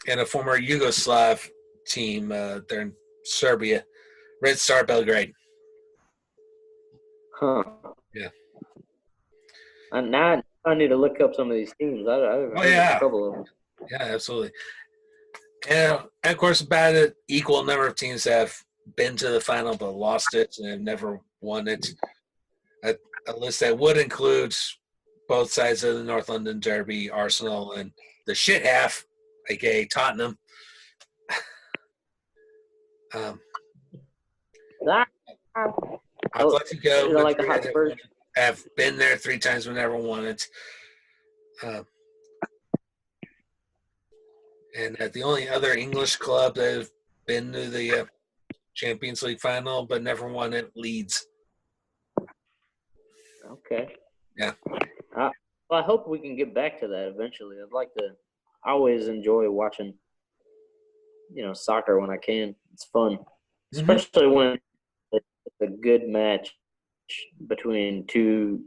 And a former Yugoslav team. They're in Serbia. Red Star Belgrade. Huh. Yeah. Now I need to look up some of these teams. I've heard a couple of them. Yeah, absolutely. And of course, about an equal number of teams have been to the final but lost it and have never won it. A list that would include both sides of the North London Derby, Arsenal, and the shit half, aka Tottenham. Atletico like the Hotspurs. Have been there 3 times but never won it. And the only other English club that have been to the Champions League final but never won it, Leeds. Okay. Yeah. Well, I hope we can get back to that eventually. I always enjoy watching, soccer when I can. It's fun, especially when it's a good match between two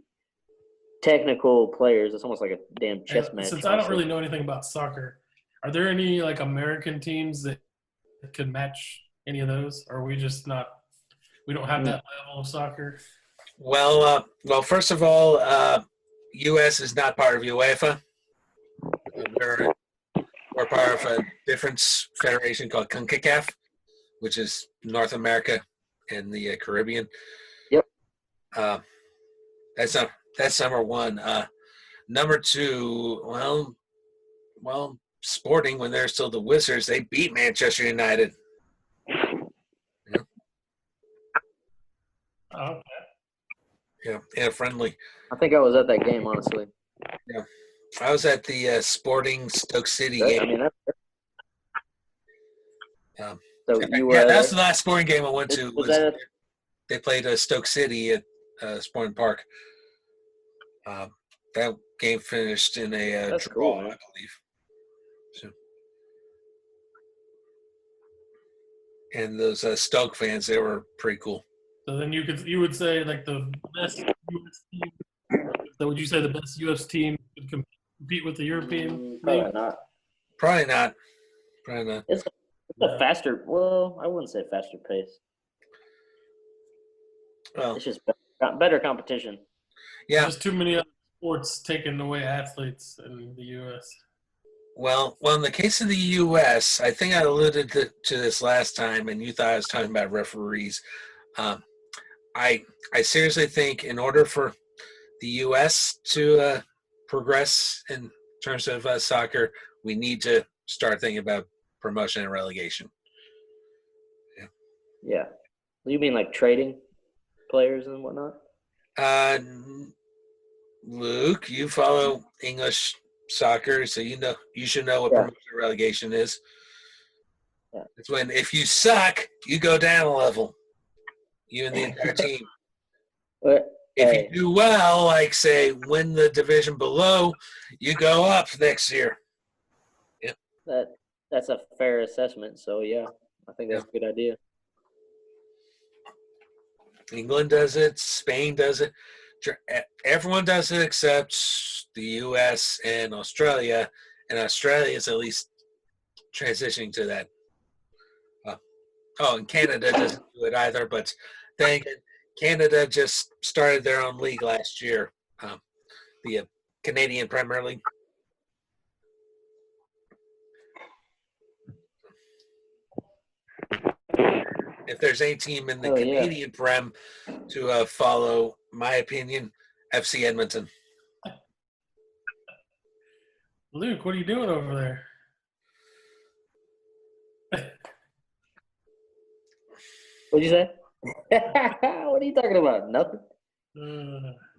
technical players. It's almost like a damn chess match. Since I don't really know anything about soccer, are there any like American teams that could match any of those? Or are we just not? We don't have that level of soccer. Well, first of all, U.S. is not part of UEFA. We're part of a different federation called CONCACAF, which is North America and the Caribbean. Yep. That's number one. Number two, well, Sporting, when they're still the Wizards, they beat Manchester United. Yeah. Okay. Yeah, friendly. I think I was at that game, honestly. Yeah, I was at the Sporting Stoke City game. So you were. That's the last Sporting game I went to. They played Stoke City at Sporting Park. That game finished in a draw, cool, I believe. So, and those Stoke fans, they were pretty cool. So then you would say like the best U.S. team. So would you say the best U.S. team could compete with the European? Probably not. Probably not. It's a faster. Well, I wouldn't say faster pace. Well, it's just better competition. Yeah, there's too many other sports taking away athletes in the U.S. Well, in the case of the U.S., I think I alluded to this last time, and you thought I was talking about referees. I seriously think in order for the U.S. to progress in terms of soccer, we need to start thinking about promotion and relegation. Yeah. You mean like trading players and whatnot? Luke, you follow English soccer, so you should know what promotion and relegation is. Yeah. It's when if you suck, you go down a level. You and the entire team. If you do well, like say win the division below, you go up next year. Yep. That's a fair assessment. So yeah, I think that's a good idea. England does it. Spain does it. Everyone does it except the U.S. and Australia. And Australia is at least transitioning to that. And Canada doesn't do it either. But then Canada just started their own league last year, the Canadian Premier League. If there's any team in the Canadian Prem to follow, my opinion, FC Edmonton. Luke, what are you doing over there? What'd you say? What are you talking about? Nothing.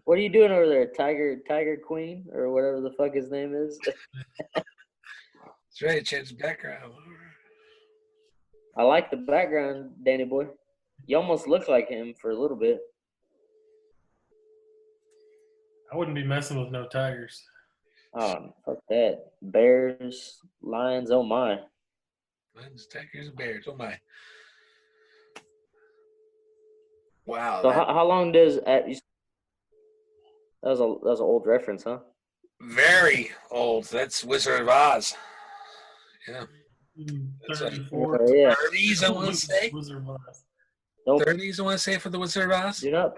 What are you doing over there, Tiger Queen, or whatever the fuck his name is? That's right. Change the background. I like the background, Danny boy. You almost look like him for a little bit. I wouldn't be messing with no Tigers. Oh, fuck that. Bears, Lions, oh my. Lions, Tigers, and Bears. Oh my! Wow. So how long does that was an old reference, huh? Very old. That's Wizard of Oz. Yeah. That's 34. Yeah. 30s, I want to say. Wizard of Oz. Nope. 30s, I want to say, for the Wizard of Oz. Do not.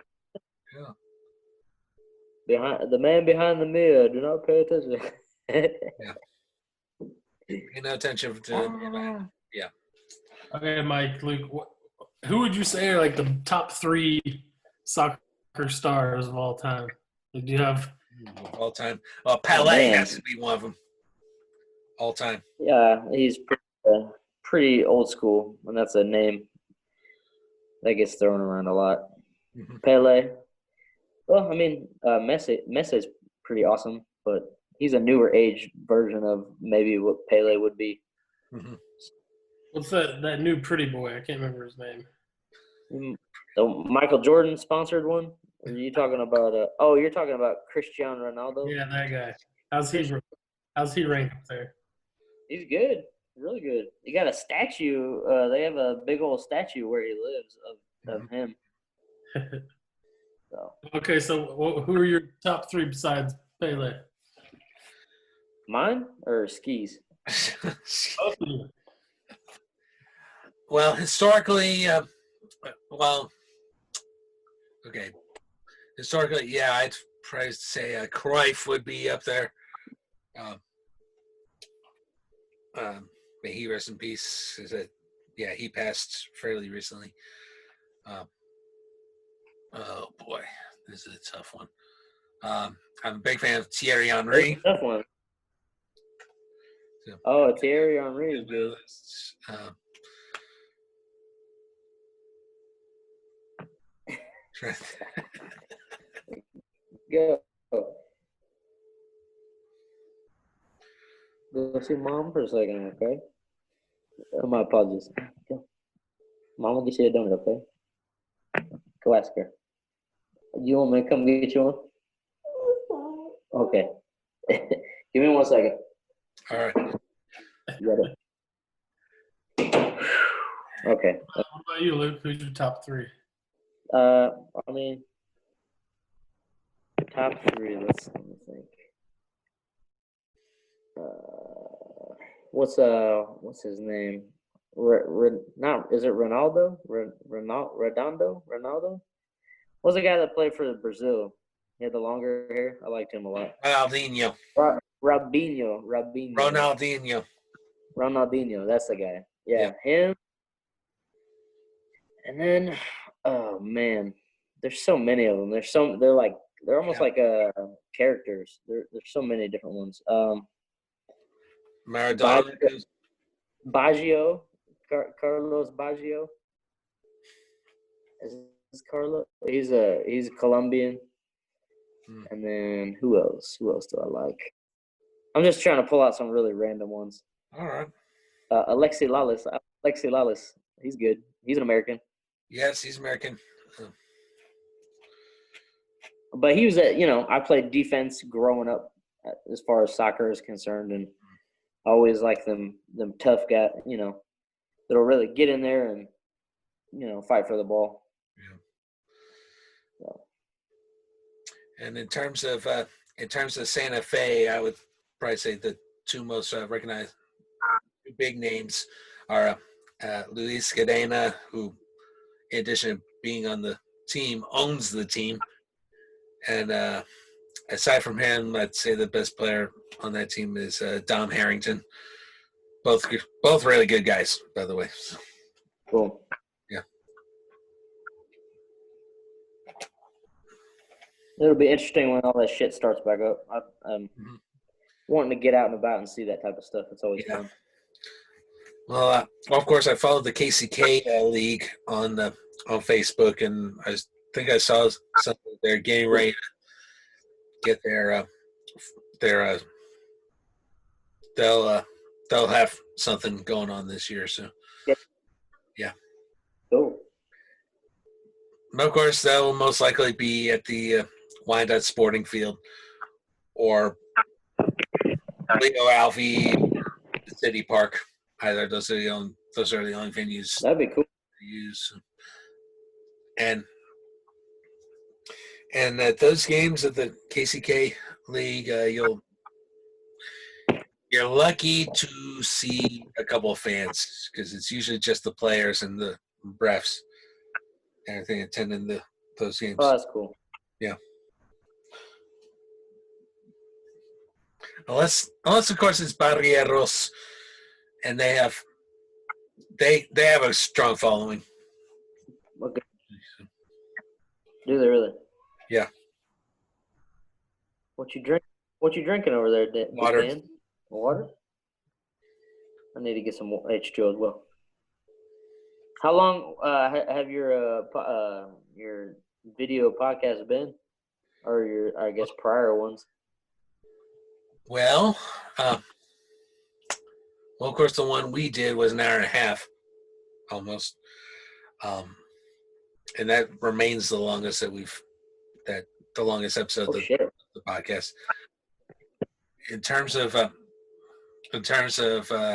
Yeah. Behind the man behind the mirror. Do not pay attention. Yeah. Pay no attention to. Yeah. Okay, Mike, Luke, who would you say are like the top 3 soccer stars of all time? Like, do you have All time? Oh, Pelé has to be one of them. All time. Yeah, he's pretty old school, and that's a name that gets thrown around a lot. Mhm. Pele. Well, I mean, Messi's pretty awesome, but he's a newer age version of maybe what Pele would be. Mhm. what's that new pretty boy? I can't remember his name. The Michael Jordan sponsored one. Or are you talking about? You're talking about Cristiano Ronaldo. Yeah, that guy. How's he rank up there? He's good, really good. You got a statue. They have a big old statue where he lives of him. So Okay, so who are your top 3 besides Pele? mine or skis? Both of you. Well, historically, okay. Historically, yeah, I'd probably say Cruyff would be up there. May he rest in peace. He passed fairly recently. Oh boy, this is a tough one. I'm a big fan of Thierry Henry. It's a tough one. So, Thierry Henry is good. Go. Go see mom for a second, okay? My apologies. Mama gets you a donut, okay? Go ask her. You want me to come get you one? Okay. Give me 1 second. All right. You got it. Okay. What about you, Luke? Who's your top 3? I mean, top 3. Let me think. What's his name? Is it Ronaldo? Ronaldo? What's the guy that played for Brazil? He had the longer hair. I liked him a lot. Ronaldinho. Robinho. Ronaldinho. That's the guy. Yeah, him. And then, oh man, there's so many of them. They're almost like characters. There's so many different ones. Maradona. Baggio, Carlos Baggio. Is this Carlos? He's Colombian. And then who else? Who else do I like? I'm just trying to pull out some really random ones. All right. Alexi Lalas. He's good. He's an American. Yes, he's American. But he was I played defense growing up as far as soccer is concerned, and I always like them tough guys, that'll really get in there and, fight for the ball. Yeah. So. And in terms of Santa Fe, I would probably say the 2 most recognized big names are Luis Cadena, who, in addition to being on the team, owns the team. And aside from him, I'd say the best player on that team is Dom Harrington. Both really good guys, by the way. So, cool. Yeah. It'll be interesting when all that shit starts back up. I'm wanting to get out and about and see that type of stuff. It's always fun. Well, of course, I followed the KCK league on Facebook, and I think I saw something. They're getting ready to get they'll have something going on this year. So Yeah. Cool. And of course, that will most likely be at the Wyandotte Sporting Field or Leo Alvey City Park. Either those are the only venues That'd be cool. to use. And at those games of the KCK League, you're lucky to see a couple of fans because it's usually just the players and the refs and everything attending those games. Oh, that's cool. Yeah. Unless of course it's Barrieros, and they have a strong following. Okay. Do they really? Yeah. What you drinking over there, Dan? Water. Dan? Water? I need to get some H2O as well. How long have your video podcast been, or your I guess prior ones? Well, of course, the one we did was an hour and a half, almost, and that remains the longest the longest episode of the podcast. In terms of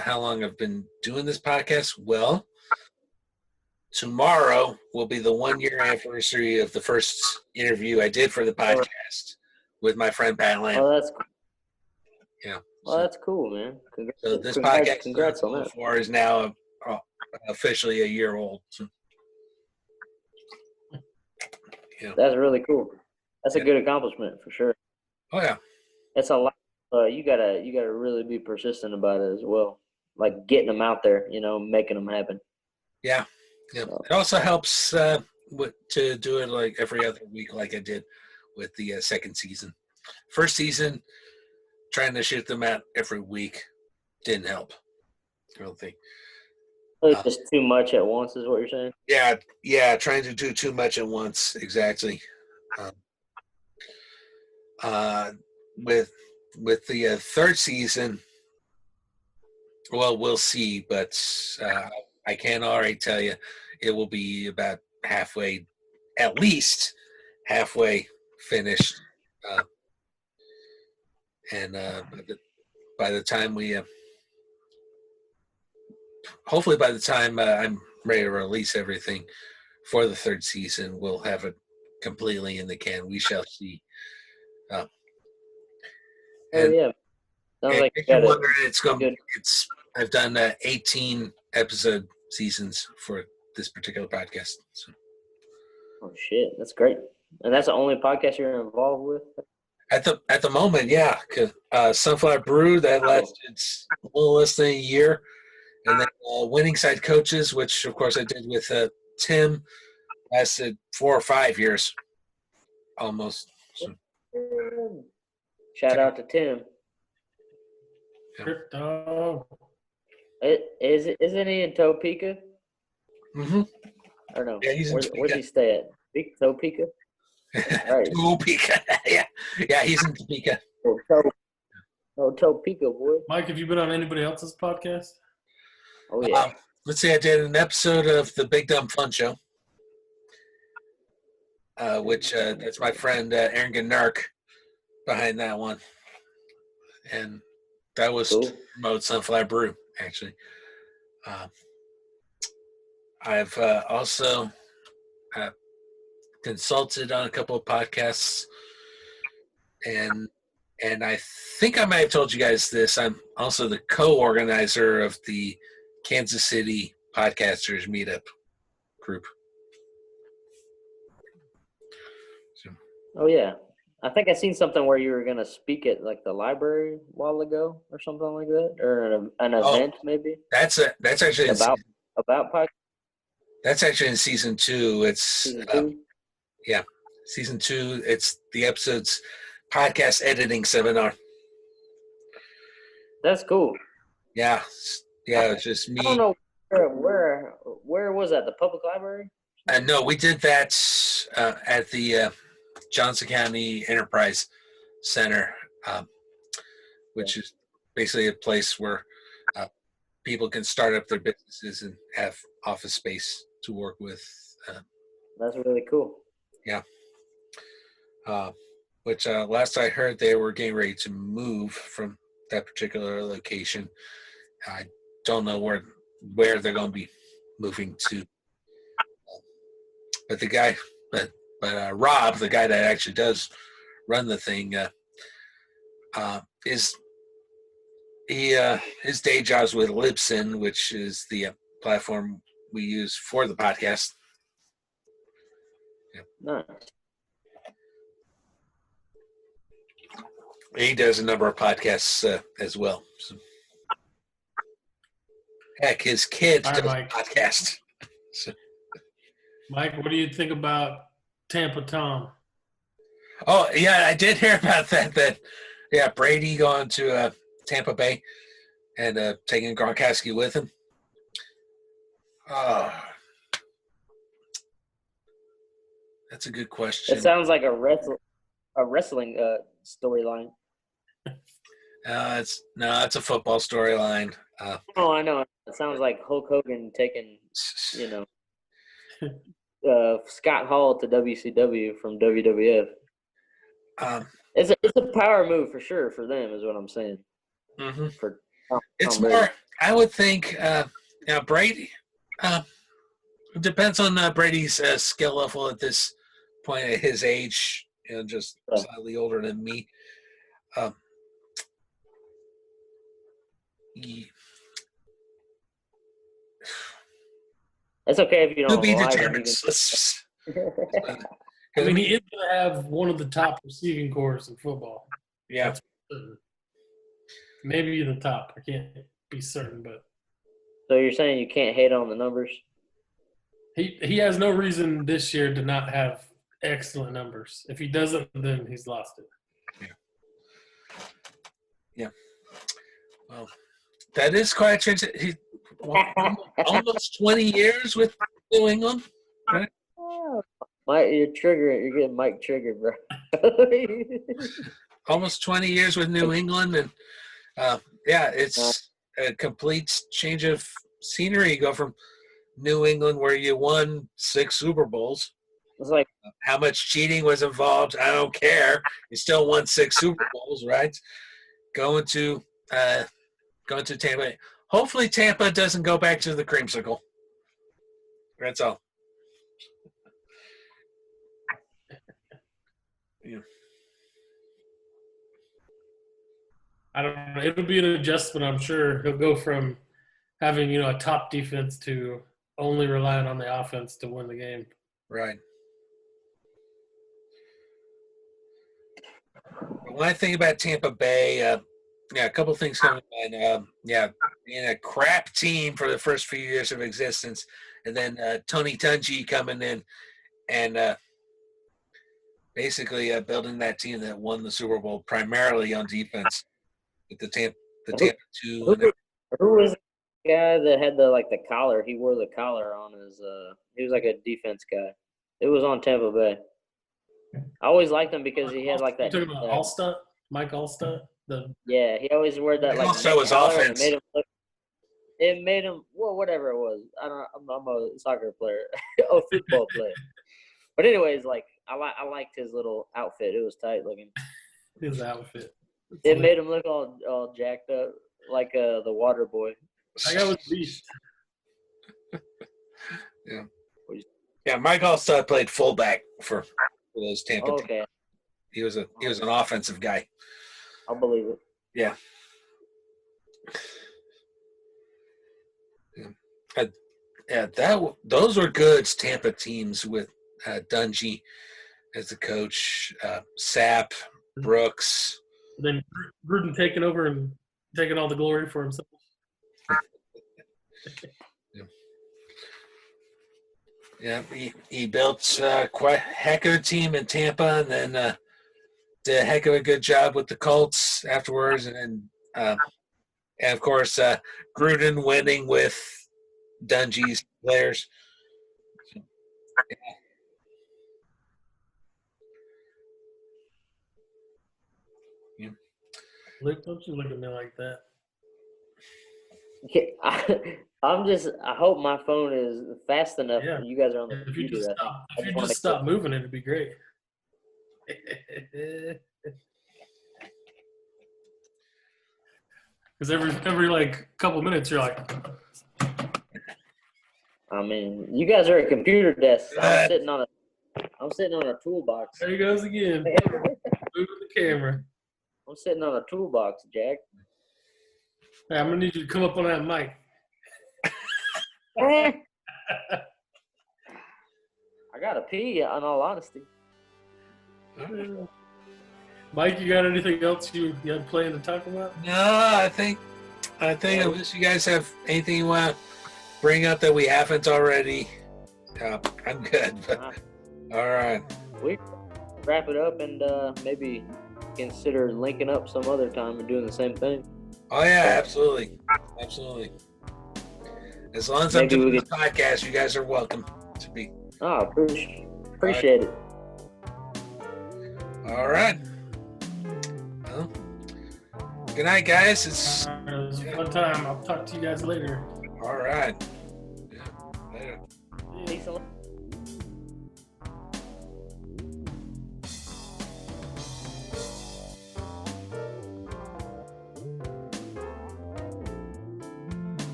how long I've been doing this podcast, well, tomorrow will be the 1-year anniversary of the first interview I did for the podcast with my friend Pat Lamb. Oh, that's cool. Yeah. Well, that's cool, man. So this podcast congrats on that. Is now officially a year old. So. Yeah. That's really cool. That's a good accomplishment for sure. Oh yeah. It's a lot. You gotta really be persistent about it as well. Like getting them out there, making them happen. Yeah. Yeah. It also helps to do it like every other week, like I did with the second season. First season, trying to shoot them out every week didn't help. I don't think. It's just too much at once, is what you're saying? Yeah, trying to do too much at once, exactly. With the third season, well, we'll see, but I can already tell you it will be about halfway, at least halfway finished. And by the time hopefully by the time I'm ready to release everything for the third season, we'll have it completely in the can. We shall see. Yeah. Sounds like if you're wondering, I've done 18 episode seasons for this particular podcast. So. Oh shit, that's great. And that's the only podcast you're involved with? At the moment, yeah. Sunflower Brew, that lasted a little less than a year. And then Winning Side Coaches, which, of course, I did with Tim, lasted 4 or 5 years almost. So. Shout out to Tim. Crypto. Isn't he in Topeka? Mm-hmm. Or no? Yeah, he's in Topeka. Where's he stay at? Topeka? Right. Topeka. Yeah, he's in Topeka. Topeka, boy. Mike, have you been on anybody else's podcast? Oh, yeah. Let's see, I did an episode of the Big Dumb Fun Show, which that's my friend Aaron Gnark behind that one. And that was to promote Sunflower Brew, actually. I've also consulted on a couple of podcasts, and I think I might have told you guys this. I'm also the co-organizer of the Kansas City Podcasters Meetup group. So. Oh, yeah. I think I seen something where you were going to speak at like the library a while ago or something like that, or an event maybe. That's actually about podcast. That's actually in season 2. It's season 2? Yeah, season 2. It's the episode's podcast editing seminar. That's cool. Yeah, it's just me. I don't know where was that? The public library? No, we did that at the Johnson County Enterprise Center, which is basically a place where people can start up their businesses and have office space to work with. That's really cool. Yeah. Which last I heard, they were getting ready to move from that particular location. I don't know where they're going to be moving to. But the guy, Rob, the guy that actually does run the thing, his day job's with Libsyn, which is the platform we use for the podcast. Yeah. Nice. He does a number of podcasts as well. So. Heck, his kid does a podcast. So. Mike, what do you think about Tampa Tom? Oh, yeah, I did hear about that. Yeah, Brady going to Tampa Bay and taking Gronkowski with him. Oh, that's a good question. It sounds like a wrestling storyline. It's a football storyline. Oh, I know. It sounds like Hulk Hogan taking, Scott Hall to WCW from WWF. It's a power move for sure for them, is what I'm saying. Mm-hmm. For it's more. I would think. Brady. It depends on Brady's skill level at this point at his age. Just slightly older than me. It's okay if you don't. He'll be determined. I mean, he is going to have one of the top receiving corps in football. Yeah. Maybe the top. I can't be certain, but. So you're saying you can't hate on the numbers? He has no reason this year to not have excellent numbers. If he doesn't, then he's lost it. Yeah. Well, that is quite a transition. Almost 20 years with New England, right? Mike, you're getting Mike triggered, bro. Almost 20 years with New England, and it's a complete change of scenery. You go from New England, where you won 6 Super Bowls. It's like how much cheating was involved. I don't care. You still won 6 Super Bowls, right? Going to Tampa. Hopefully, Tampa doesn't go back to the creamsicle. That's all. Yeah. I don't know. It'll be an adjustment, I'm sure. He'll go from having, a top defense to only relying on the offense to win the game. Right. When I think about Tampa Bay, a couple things coming to mind. Being a crap team for the first few years of existence, and then Tony Dungy coming in and basically building that team that won the Super Bowl primarily on defense with the Tampa 2. Who was the guy that had the collar? He wore the collar on his. He was like a defense guy. It was on Tampa Bay. I always liked him because he had that. You talking about Allstott? Mike Allstott? Yeah, he always wore that Also was offense. It made him whatever it was. I'm a soccer player, a football player. But anyways, I liked his little outfit. It was tight looking. His outfit. It made him look all jacked up, like the water boy. That guy was beast. Yeah. Yeah, Mike Allstott played fullback for those Tampa. Okay. He was an offensive guy. I'll believe it. Yeah. Those were good Tampa teams with Dungy as the coach, Sapp, Brooks. And then Gruden taking over and taking all the glory for himself. Yeah, he built quite a heck of a team in Tampa, and then did a heck of a good job with the Colts afterwards, and of course Gruden winning with Dungy's players. Luke, don't you look at me like that. I hope my phone is fast enough. Yeah. You guys are on the If you computer. just stop moving, it'd be great. Because every like couple minutes, you're like, I mean, you guys are at computer desks. I'm sitting on a toolbox. there he goes again, moving the camera. I'm sitting on a toolbox, Jack. Hey, I'm gonna need you to come up on that mic. I gotta pee. In all honesty. Mike, you got anything else you had planned to talk about? No, I think unless you guys have anything you want to bring up that we haven't already, I'm good. All right. We wrap it up and maybe consider linking up some other time and doing the same thing. Oh yeah, absolutely. As long as I'm doing this podcast, you guys are welcome to be. Oh, appreciate it. All right. Well, good night, guys. It was a fun time. I'll talk to you guys later. All right. Yeah, later. Peace and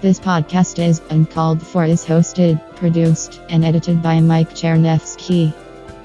This podcast is Uncalled For is hosted, produced, and edited by Mike Chernevsky.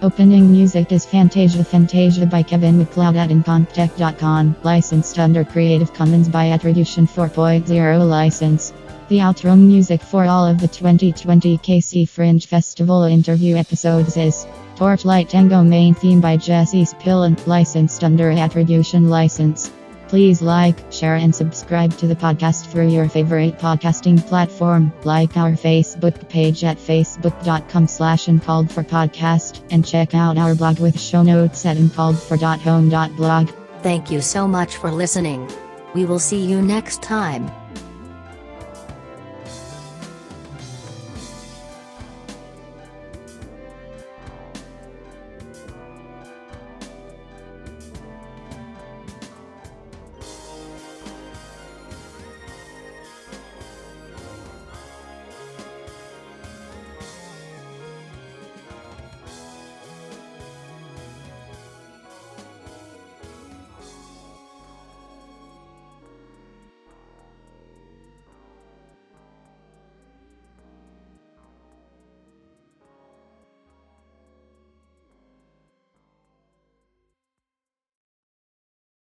Opening music is Fantasia by Kevin MacLeod at incomptech.com, licensed under Creative Commons by Attribution 4.0 license. The outro music for all of the 2020 KC Fringe Festival interview episodes is Torchlight Tango main theme by Jesse Spillan, licensed under Attribution license. Please like, share, and subscribe to the podcast through your favorite podcasting platform. Like our Facebook page at facebook.com/uncalledforpodcast and check out our blog with show notes at uncalledfor.home.blog. Thank you so much for listening. We will see you next time.